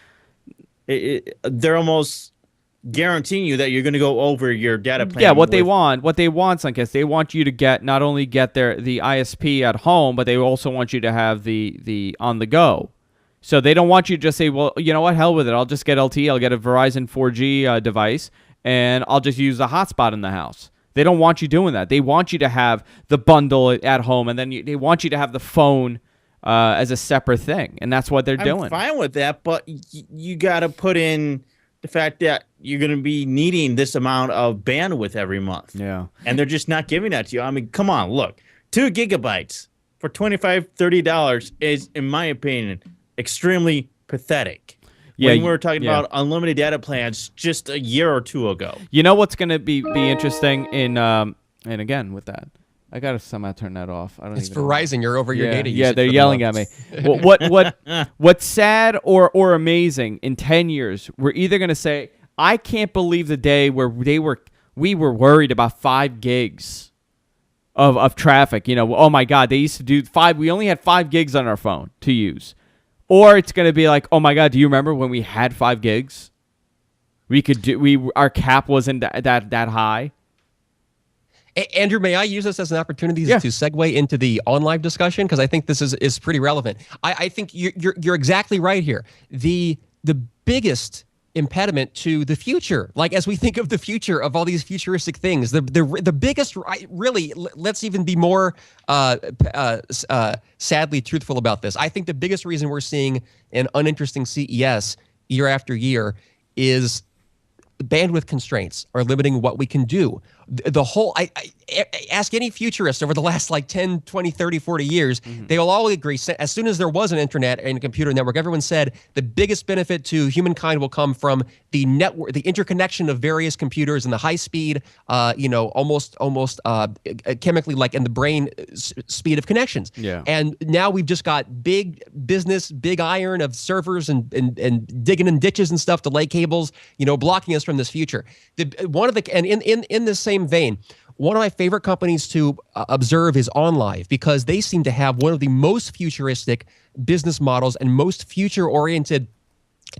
they're almost guaranteeing you that you're going to go over your data plan. Yeah, what they want, Sunkast, they want you to not only get the ISP at home, but they also want you to have the on the go. So they don't want you to just say, well, you know what, hell with it. I'll just get LTE. I'll get a Verizon 4G device, and I'll just use the hotspot in the house. They don't want you doing that. They want you to have the bundle at home, and then they want you to have the phone as a separate thing, and that's what they're doing. I'm fine with that, but you got to put in the fact that you're going to be needing this amount of bandwidth every month. Yeah. And they're just not giving that to you. Come on, look. 2 gigabytes for $25, $30 is, in my opinion, extremely pathetic. Yeah, when we were talking about unlimited data plans just a year or two ago. You know what's going to be interesting in and again with that, I got to somehow turn that off. It's Verizon. You're over your data. Yeah, they're yelling at me. What's sad or amazing in 10 years? We're either going to say, I can't believe the day where we were worried about 5 gigs of traffic. Oh my God, they used to do 5. We only had 5 gigs on our phone to use. Or it's going to be like, oh my God, do you remember when we had 5 gigs? Our cap wasn't that high. Andrew, may I use this as an opportunity to segue into the OnLive discussion? Because I think this is pretty relevant. I think you're exactly right here. The biggest impediment to the future, like as we think of the future of all these futuristic things, the biggest, really, let's even be more sadly truthful about this. I think the biggest reason we're seeing an uninteresting CES year after year is bandwidth constraints are limiting what we can do. The whole, I ask any futurist over the last like 10, 20, 30, 40 years, they will all agree, as soon as there was an internet and a computer network, everyone said the biggest benefit to humankind will come from the network, the interconnection of various computers and the high speed, almost chemically like in the brain speed of connections. Yeah. And now we've just got big business, big iron of servers and digging in ditches and stuff to lay cables, blocking us from this future. And in this same vein, one of my favorite companies to observe is OnLive, because they seem to have one of the most futuristic business models and most future-oriented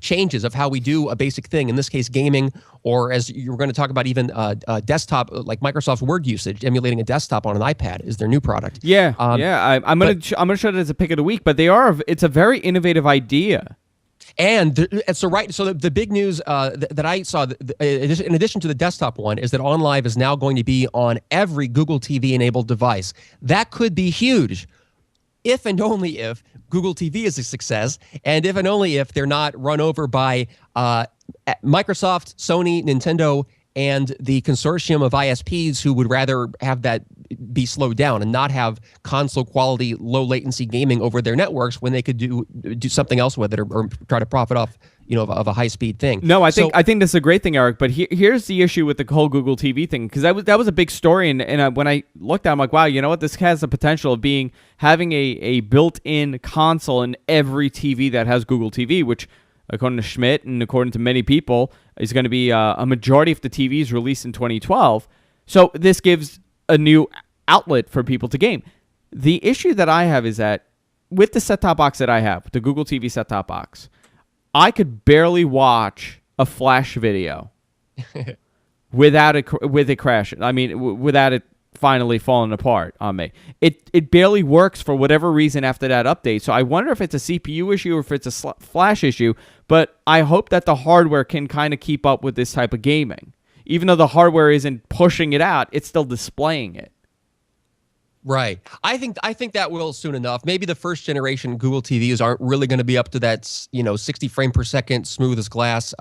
changes of how we do a basic thing, in this case gaming, or as you were going to talk about, even desktop, like Microsoft Word usage, emulating a desktop on an iPad is their new product. I'm gonna show it as a pick of the week, but it's a very innovative idea. And so the big news that I saw, in addition to the desktop one, is that OnLive is now going to be on every Google TV enabled device. That could be huge, if and only if Google TV is a success, and if and only if they're not run over by Microsoft, Sony, Nintendo, and the consortium of ISPs who would rather have that be slowed down and not have console quality, low latency gaming over their networks when they could do something else with it, or try to profit off of a high speed thing. No, I think this is a great thing, Eric. But here's the issue with the whole Google TV thing, because that was a big story, and when I looked at it, I'm like, wow, you know what? This has the potential of having a built-in console in every TV that has Google TV, which, according to Schmidt and according to many people, is going to be a majority of the TVs released in 2012. So this gives a new outlet for people to game. The issue that I have is that with the set-top box that I have, the Google TV set-top box, I could barely watch a Flash video without it crashing. I mean, without it finally falling apart on me. It barely works for whatever reason after that update. So I wonder if it's a CPU issue or if it's a Flash issue, but I hope that the hardware can kind of keep up with this type of gaming. Even though the hardware isn't pushing it out, it's still displaying it. Right. I think that will soon enough. Maybe the first generation Google TVs aren't really going to be up to that, 60 frame per second, smooth as glass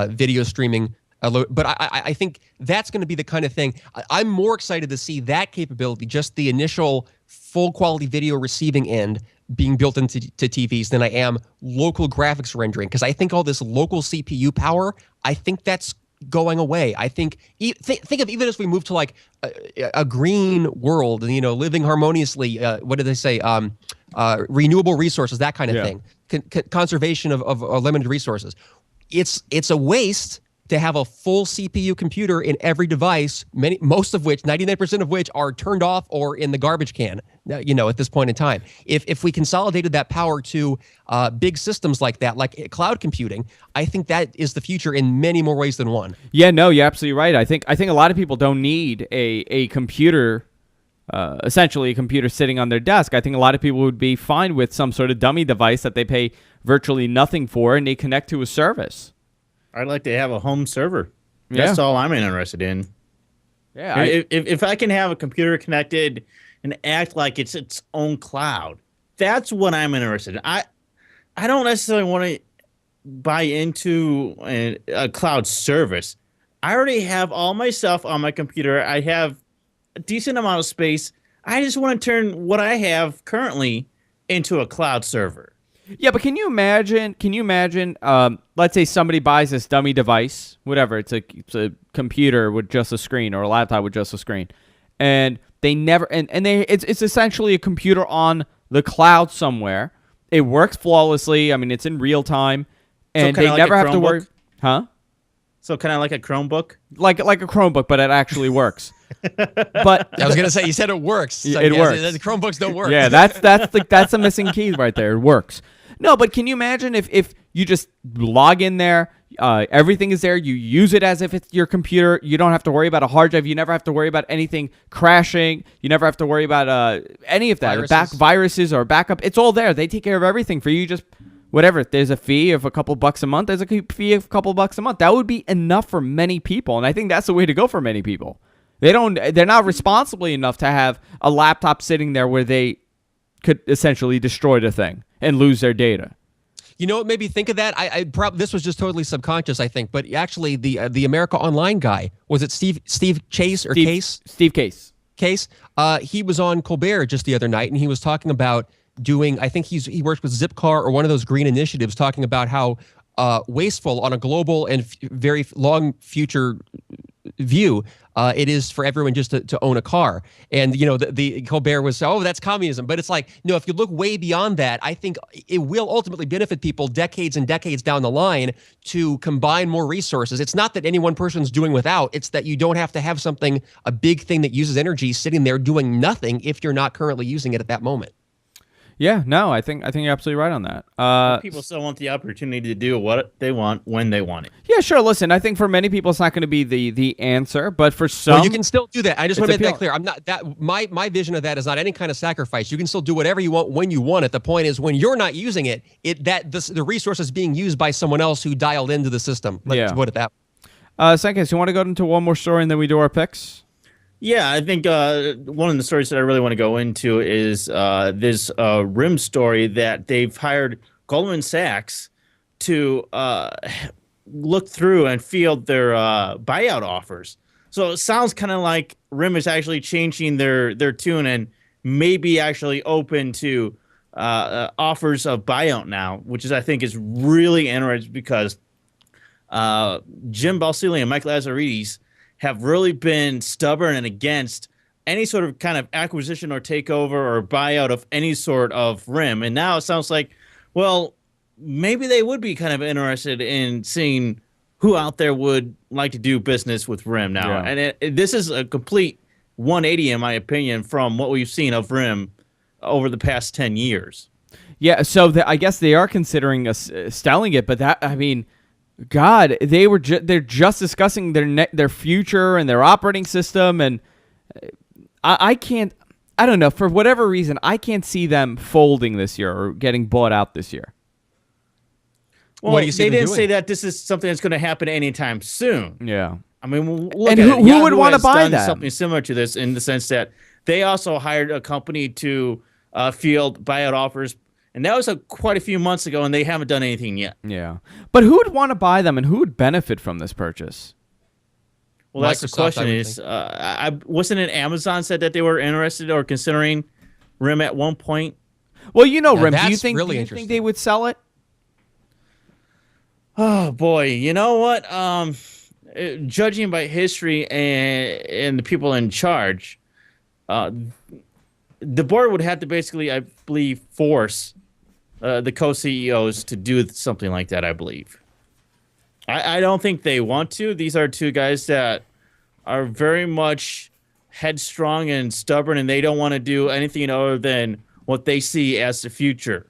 video streaming. But I think that's going to be the kind of thing. I'm more excited to see that capability, just the initial full quality video receiving end being built into TVs, than I am local graphics rendering. Because I think all this local CPU power, I think that's going away. I think think of, even as we move to like a green world, living harmoniously. What did they say? Renewable resources, that kind of thing. Conservation of limited resources. It's a waste to have a full CPU computer in every device, most of which, 99% of which, are turned off or in the garbage can, at this point in time. If we consolidated that power to big systems like that, like cloud computing, I think that is the future in many more ways than one. Yeah, no, you're absolutely right. I think a lot of people don't need a computer, essentially a computer sitting on their desk. I think a lot of people would be fine with some sort of dummy device that they pay virtually nothing for, and they connect to a service. I'd like to have a home server. That's all I'm interested in. Yeah. If I can have a computer connected and act like it's its own cloud, that's what I'm interested in. I don't necessarily want to buy into a cloud service. I already have all my stuff on my computer. I have a decent amount of space. I just want to turn what I have currently into a cloud server. Yeah, but can you imagine, let's say somebody buys this dummy device, whatever, it's a computer with just a screen or a laptop with just a screen, and it's essentially a computer on the cloud somewhere. It works flawlessly. I mean, it's in real time, and they never have to worry. Huh? So kind of like a Chromebook? Like a Chromebook, but it actually works. But I was gonna say, you said it works. So it works. The Chromebooks don't work. Yeah, that's the missing key right there. It works. No, but can you imagine if you just log in there, everything is there, you use it as if it's your computer, you don't have to worry about a hard drive, you never have to worry about anything crashing, you never have to worry about any of that, viruses or backup. It's all there. They take care of everything for you. Just whatever. There's a fee of a couple bucks a month. There's a fee of a couple bucks a month. That would be enough for many people, and I think that's the way to go for many people. They're not responsibly enough to have a laptop sitting there where they could essentially destroy the thing and lose their data. You know what made me think of that? This was just totally subconscious, I think. But actually, the America Online guy, was it Steve Chase or Case? Steve Case. Case. He was on Colbert just the other night, and he was talking about doing. I think he worked with Zipcar or one of those green initiatives, talking about how wasteful on a global and very long future view it is for everyone just to own a car. And you know, the Colbert was, oh, that's communism. But it's like, no, if you look way beyond that, I think it will ultimately benefit people decades and decades down the line to combine more resources. It's not that any one person's doing without, it's that you don't have to have something, a big thing that uses energy sitting there doing nothing if you're not currently using it at that moment. Yeah, no, I think you're absolutely right on that. People still want the opportunity to do what they want when they want it. Yeah, sure. Listen, I think for many people it's not going to be the answer, but for some, well, you can still do that. I just want to make that clear. I'm not that my vision of that is not any kind of sacrifice. You can still do whatever you want when you want it. The point is when you're not using it, the resource is being used by someone else who dialed into the system. Let's put it that way. Sunkast, you want to go into one more story and then we do our picks? Yeah, I think one of the stories that I really want to go into is this RIM story that they've hired Goldman Sachs to look through and field their buyout offers. So it sounds kind of like RIM is actually changing their tune and maybe actually open to offers of buyout now, which I think is really interesting because Jim Balsillie and Mike Lazaridis have really been stubborn and against any sort of kind of acquisition or takeover or buyout of any sort of RIM. And now it sounds like, well, maybe they would be kind of interested in seeing who out there would like to do business with RIM now. Yeah. And this is a complete 180, in my opinion, from what we've seen of RIM over the past 10 years. Yeah, so I guess they are considering selling it, but that, I mean, God, they're just discussing their future and their operating system, and I don't know, for whatever reason, I can't see them folding this year or getting bought out this year. Well, they didn't say that this is something that's going to happen anytime soon. Yeah. I mean, look and at who would want to buy that? Something similar to this in the sense that they also hired a company to field buyout offers. And that was quite a few months ago, and they haven't done anything yet. Yeah. But who would want to buy them, and who would benefit from this purchase? Well, that's the question. Is wasn't it Amazon said that they were interested or considering RIM at one point? Well, you know, RIM, do you think they would sell it? Oh, boy. You know what? Judging by history and the people in charge, the board would have to basically, I believe, force the co-CEOs to do something like that, I believe. I don't think they want to. These are two guys that are very much headstrong and stubborn, and they don't want to do anything other than what they see as the future.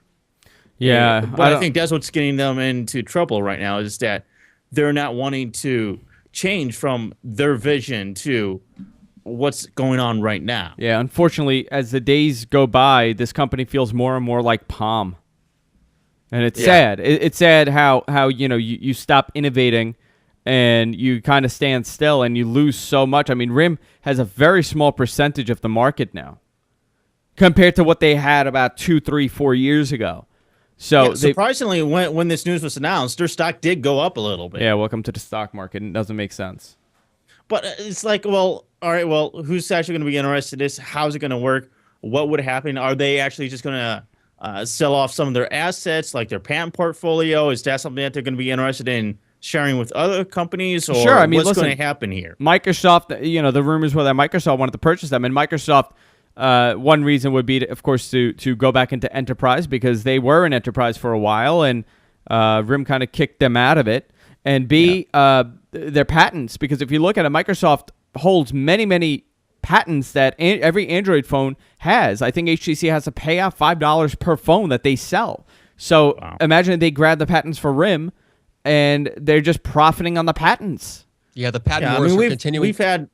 Yeah. But I think that's what's getting them into trouble right now, is that they're not wanting to change from their vision to what's going on right now. Yeah, unfortunately, as the days go by, this company feels more and more like Palm. And it's sad. It's sad how you stop innovating and you kind of stand still and you lose so much. I mean, RIM has a very small percentage of the market now compared to what they had about 2, 3, 4 years ago. So surprisingly, when this news was announced, their stock did go up a little bit. Yeah, welcome to the stock market. It doesn't make sense. But it's like, well, all right, well, who's actually going to be interested in this? How's it going to work? What would happen? Are they actually just going to sell off some of their assets, like their patent portfolio? Is that something that they're going to be interested in sharing with other companies? Or sure, I mean, what's going to happen here? Microsoft, the rumors were that Microsoft wanted to purchase them, and Microsoft, one reason would be, of course, to go back into enterprise because they were in enterprise for a while, and RIM kind of kicked them out of it. And B, their patents, because if you look at it, Microsoft holds many, many patents that every Android phone has. I think HTC has to pay out $5 per phone that they sell. So imagine they grab the patents for RIM, and they're just profiting on the patents. Yeah, the patent wars are continuing. We've had.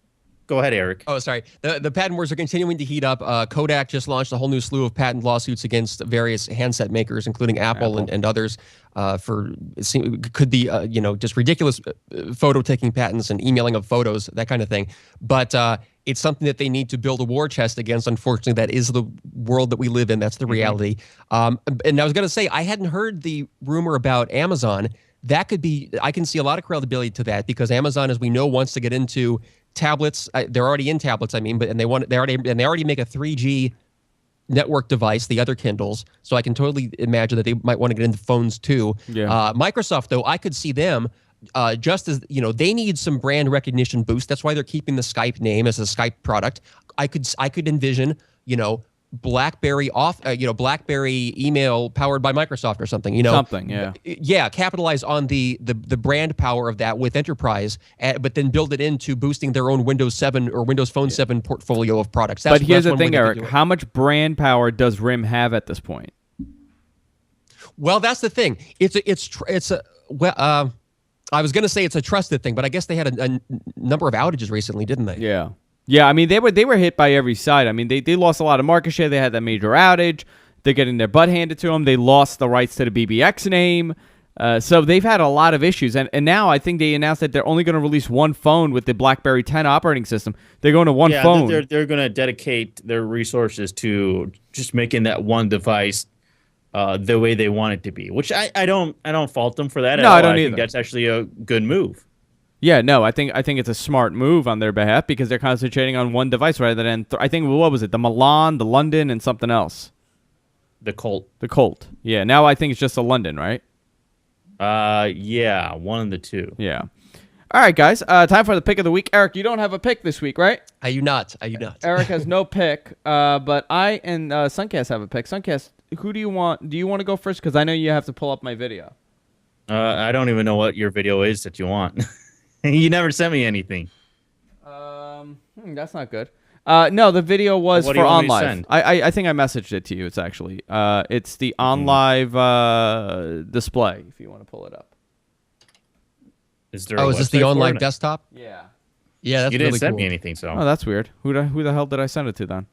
Go ahead, Eric. Oh, sorry. The patent wars are continuing to heat up. Kodak just launched a whole new slew of patent lawsuits against various handset makers, including Apple. And others, could be just ridiculous photo taking patents and emailing of photos, that kind of thing. But it's something that they need to build a war chest against. Unfortunately, that is the world that we live in. That's the reality. And I was going to say, I hadn't heard the rumor about Amazon. That could be. I can see a lot of credibility to that because Amazon, as we know, wants to get into tablets. They're already in tablets, they already make a 3G network device, the other Kindles. So I can totally imagine that they might want to get into phones too. Yeah. Microsoft, though, I could see them just as they need some brand recognition boost. That's why they're keeping the Skype name as a Skype product. I could envision BlackBerry BlackBerry email powered by Microsoft or something, capitalize on the brand power of that with enterprise, but then build it into boosting their own Windows 7 or Windows Phone 7 portfolio of products. But here's the thing, Eric, how much brand power does RIM have at this point? Well, that's the thing. I was going to say it's a trusted thing, but I guess they had a number of outages recently, didn't they? Yeah. Yeah, I mean, they were hit by every side. I mean, they lost a lot of market share. They had that major outage. They're getting their butt handed to them. They lost the rights to the BBX name. So they've had a lot of issues. And now I think they announced that they're only going to release one phone with the BlackBerry 10 operating system. They're going to one phone. They're going to dedicate their resources to just making that one device the way they want it to be, which I don't fault them for that at all. I don't either. Think that's actually a good move. Yeah, no, I think it's a smart move on their behalf because they're concentrating on one device rather than I think what was it, the Milan, the London, and something else. The Colt. The Colt. Yeah, now I think it's just a London, right? Yeah, one of the two. Yeah. All right, guys. Time for the pick of the week. Eric, you don't have a pick this week, right? I do not. Eric has no pick, but I and Sunkast have a pick. Sunkast, who do you want? Do you want to go first? Because I know you have to pull up my video. I don't even know what your video is that you want. You never sent me anything. That's not good. No, the video was for OnLive. I think I messaged it to you. It's actually it's the OnLive display. If you want to pull it up. Is there? Is this the OnLive desktop? Yeah. Yeah, that's you didn't really send cool. me anything, so. Oh, that's weird. Who the hell did I send it to then?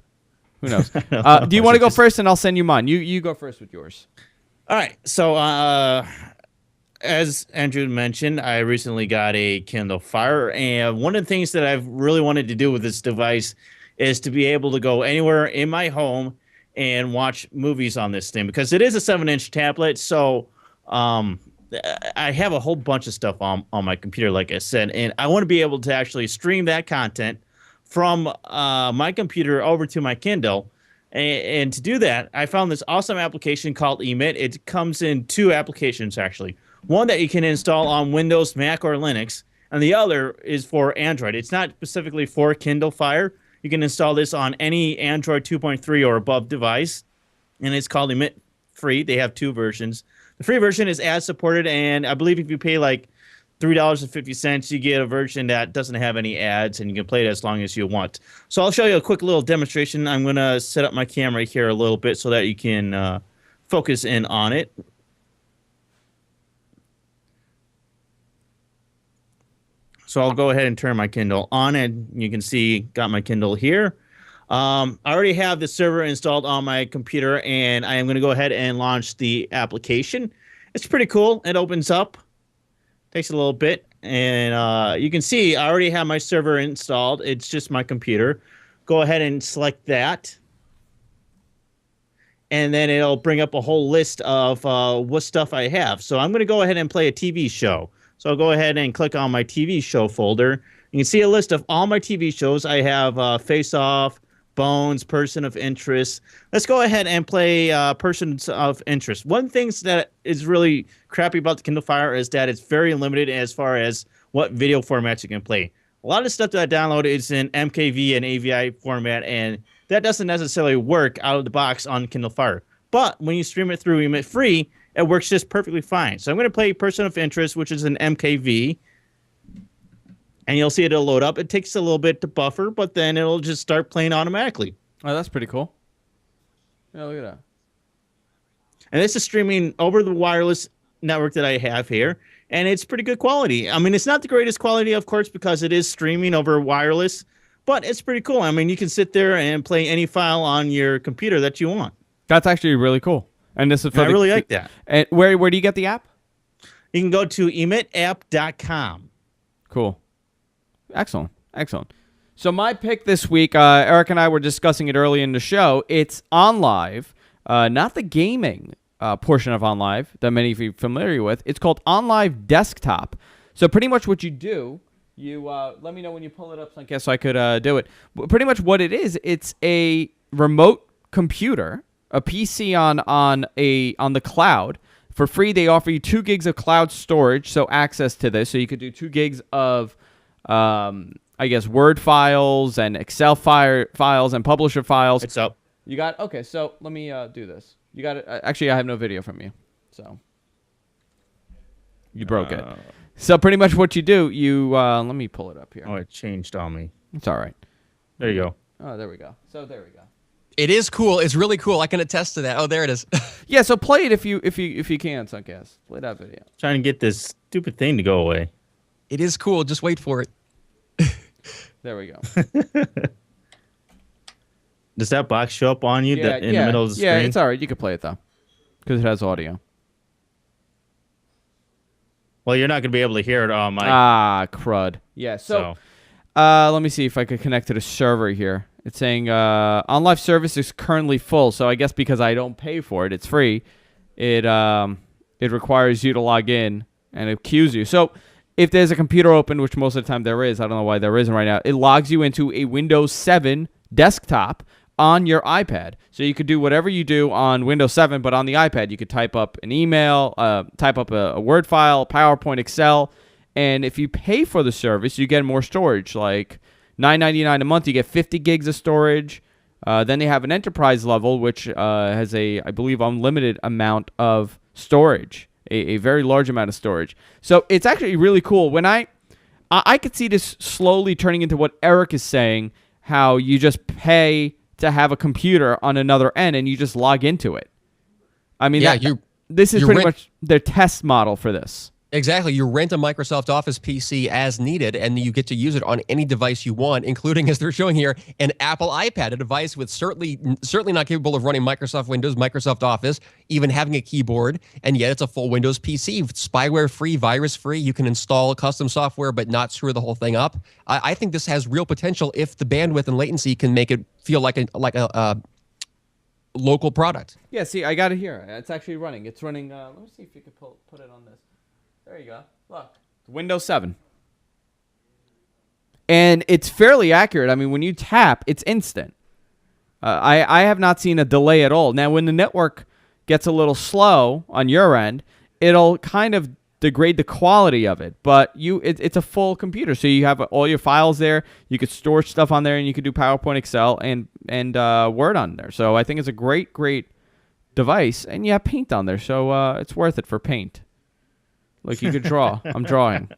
Who knows? Do you want to go first, and I'll send you mine? You go first with yours. All right. So as Andrew mentioned, I recently got a Kindle Fire, and one of the things that I've really wanted to do with this device is to be able to go anywhere in my home and watch movies on this thing, because it is a 7-inch tablet. So I have a whole bunch of stuff on my computer, like I said, and I want to be able to actually stream that content from my computer over to my Kindle. And to do that, I found this awesome application called Emit. It comes in two applications, actually. One that you can install on Windows, Mac, or Linux, and the other is for Android. It's not specifically for Kindle Fire. You can install this on any Android 2.3 or above device, and it's called Emit Free. They have two versions. The free version is ad-supported, and I believe if you pay like $3.50, you get a version that doesn't have any ads, and you can play it as long as you want. So I'll show you a quick little demonstration. I'm going to set up my camera here a little bit so that you can focus in on it. So I'll go ahead and turn my Kindle on, and you can see got my Kindle here. I already have the server installed on my computer, and I am going to go ahead and launch the application. It's pretty cool. It opens up. Takes a little bit, and you can see I already have my server installed. It's just my computer. Go ahead and select that, and then it'll bring up a whole list of what stuff I have. So I'm going to go ahead and play a TV show. So I'll go ahead and click on my TV show folder. You can see a list of all my TV shows. I have Face Off, Bones, Person of Interest. Let's go ahead and play Persons of Interest. One thing that is really crappy about the Kindle Fire is that it's very limited as far as what video formats you can play. A lot of stuff that I download is in MKV and AVI format, and that doesn't necessarily work out of the box on Kindle Fire. But when you stream it through Emit Free, it works just perfectly fine. So I'm going to play Person of Interest, which is an MKV. And you'll see it'll load up. It takes a little bit to buffer, but then it'll just start playing automatically. Oh, that's pretty cool. Yeah, look at that. And this is streaming over the wireless network that I have here, and it's pretty good quality. I mean, it's not the greatest quality, of course, because it is streaming over wireless, but it's pretty cool. I mean, you can sit there and play any file on your computer that you want. That's actually really cool. And this is for I really like that. And where do you get the app? You can go to emitapp.com. Cool. Excellent. So my pick this week, Eric and I were discussing it early in the show. It's OnLive, not the gaming portion of OnLive that many of you are familiar with. It's called OnLive Desktop. So pretty much what you do, you let me know when you pull it up, so I guess I could do it. But pretty much what it is, it's a remote computer, a PC on the cloud. For free, they offer you 2 gigs of cloud storage, so access to this. So you could do 2 gigs of I guess Word files and Excel files and Publisher files. It's up. You got okay. So let me do this. You got it. Actually, I have no video from you, so you broke it. So pretty much what you do, you let me pull it up here. Oh, it changed on me. It's all right. There you go. Oh, there we go. So there we go. It is cool. It's really cool. I can attest to that. Oh, there it is. Yeah. So play it if you can, Sunkast. Play that video. Trying to get this stupid thing to go away. It is cool. Just wait for it. There we go. Does that box show up on you in the middle of the screen? Yeah, it's all right. You can play it, though, because it has audio. Well, you're not going to be able to hear it on my... Ah, crud. Yeah, so let me see if I could connect to the server here. It's saying OnLive service is currently full, so I guess because I don't pay for it, it's free. It requires you to log in and it queues you. So if there's a computer open, which most of the time there is, I don't know why there isn't right now, it logs you into a Windows 7 desktop on your iPad. So you could do whatever you do on Windows 7, but on the iPad, you could type up an email, type up a Word file, PowerPoint, Excel, and if you pay for the service, you get more storage. Like $9.99 a month, you get 50 gigs of storage. Then they have an enterprise level, which has a, I believe, unlimited amount of storage. A very large amount of storage. So it's actually really cool. When I could see this slowly turning into what Eric is saying, how you just pay to have a computer on another end and you just log into it. I mean, this is pretty much their test model for this. Exactly. You rent a Microsoft Office PC as needed, and you get to use it on any device you want, including, as they're showing here, an Apple iPad, a device with certainly not capable of running Microsoft Windows, Microsoft Office, even having a keyboard, and yet it's a full Windows PC. Spyware-free, virus-free. You can install custom software but not screw the whole thing up. I think this has real potential if the bandwidth and latency can make it feel like a local product. Yeah, see, I got it here. It's actually running. It's running. Let me see if you can put it on this. There you go. Look. Windows 7. And it's fairly accurate. I mean, when you tap, it's instant. I have not seen a delay at all. Now, when the network gets a little slow on your end, it'll kind of degrade the quality of it. But it's a full computer, so you have all your files there. You could store stuff on there, and you could do PowerPoint, Excel, and Word on there. So I think it's a great device. And you have Paint on there, so it's worth it for Paint. Like you could draw. I'm drawing.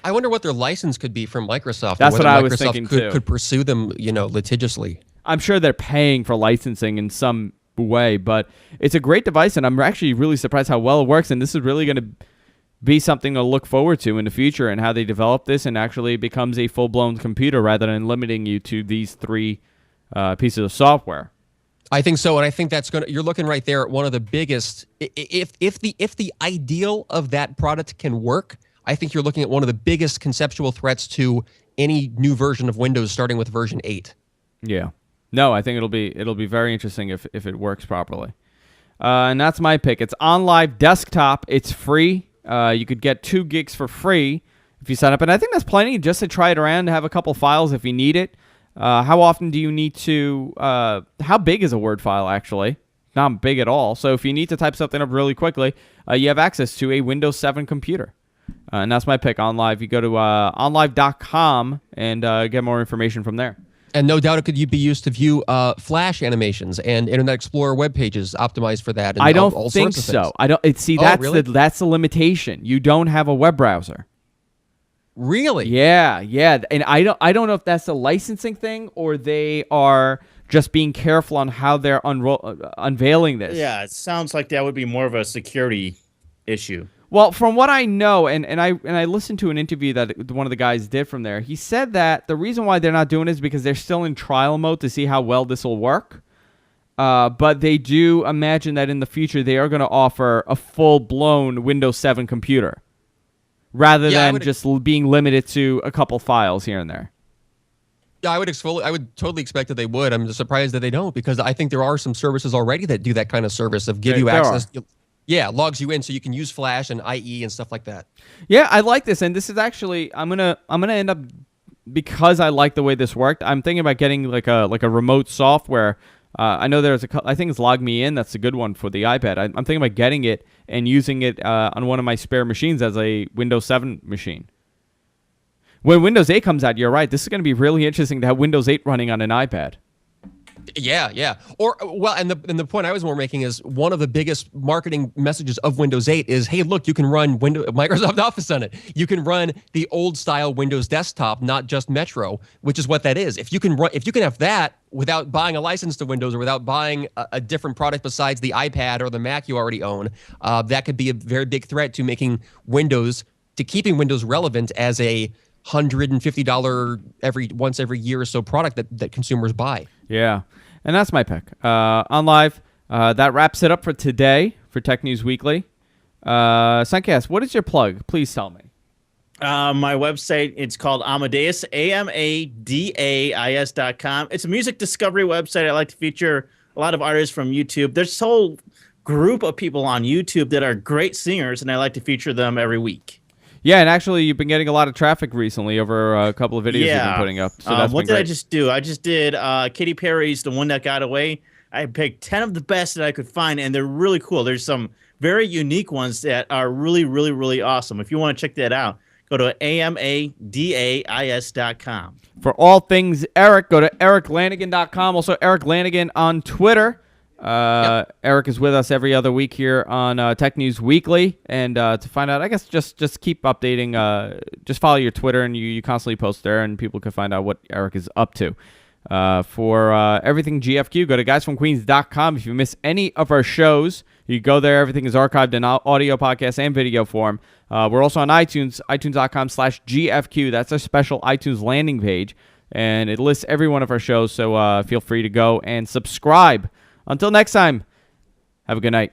I wonder what their license could be from Microsoft. That's what I was Microsoft thinking too. Could pursue them, litigiously. I'm sure they're paying for licensing in some way, but it's a great device, and I'm actually really surprised how well it works. And this is really going to be something to look forward to in the future, and how they develop this and actually becomes a full-blown computer rather than limiting you to these 3 pieces of software. I think so, and I think that's you're looking right there at one of the biggest. If the ideal of that product can work, I think you're looking at one of the biggest conceptual threats to any new version of Windows, starting with version 8. Yeah, no, I think it'll be very interesting if it works properly. And that's my pick. It's OnLive Desktop. It's free. You could get 2 gigs for free if you sign up, and I think that's plenty just to try it around, to have a couple files if you need it. How often do you need to, how big is a Word file actually? Not big at all. So if you need to type something up really quickly, you have access to a Windows 7 computer. And that's my pick, OnLive. You go to onlive.com and get more information from there. And no doubt it could be used to view Flash animations and Internet Explorer web pages optimized for that. And I don't all think sorts of things. so. I don't. That's the limitation. You don't have a web browser. Really? Yeah. And I don't know if that's a licensing thing or they are just being careful on how they're unveiling this. Yeah, it sounds like that would be more of a security issue. Well, from what I know, and I listened to an interview that one of the guys did from there, he said that the reason why they're not doing it is because they're still in trial mode to see how well this will work. But they do imagine that in the future they are going to offer a full-blown Windows 7 computer rather than just being limited to a couple files here and there. Yeah, I would totally expect that they would. I'm just surprised that they don't, because I think there are some services already that do that kind of service of give you access. Yeah, logs you in so you can use Flash and IE and stuff like that. Yeah, I like this, and this is actually I'm gonna end up, because I like the way this worked. I'm thinking about getting like a remote software. I know there's I think it's Log Me In. That's a good one for the iPad. I'm thinking about getting it and using it on one of my spare machines as a Windows 7 machine. When Windows 8 comes out, you're right. This is going to be really interesting to have Windows 8 running on an iPad. Yeah. Or, well, and the point I was more making is one of the biggest marketing messages of Windows 8 is, hey, look, you can run Microsoft Office on it. You can run the old style Windows desktop, not just Metro, which is what that is. If you can have that without buying a license to Windows or without buying a different product besides the iPad or the Mac you already own, that could be a very big threat to keeping Windows relevant as a $150 once every year or so product that consumers buy. Yeah, and that's my pick. On live, that wraps it up for today for Tech News Weekly. Sunkast, what is your plug? Please tell me. My website, it's called Amadeus, AMADAIS.com. It's a music discovery website. I like to feature a lot of artists from YouTube. There's a whole group of people on YouTube that are great singers, and I like to feature them every week. Yeah, and actually, you've been getting a lot of traffic recently over a couple of videos you've been putting up. So that's what did I just do? I just did Katy Perry's The One That Got Away. I picked 10 of the best that I could find, and they're really cool. There's some very unique ones that are really, really, really awesome. If you want to check that out, go to AMADAIS.com. For all things Erik, go to ErikLanigan.com. Also, Erik Lanigan on Twitter. Erik is with us every other week here on Tech News Weekly, and to find out, I guess just keep updating. Just follow your Twitter, and you constantly post there, and people can find out what Erik is up to. For everything GFQ, go to guysfromqueens.com. If you miss any of our shows, you go there. Everything is archived in audio, podcast, and video form. We're also on iTunes, itunes.com/GFQ. That's our special iTunes landing page, and it lists every one of our shows, so feel free to go and subscribe. Until next time, have a good night.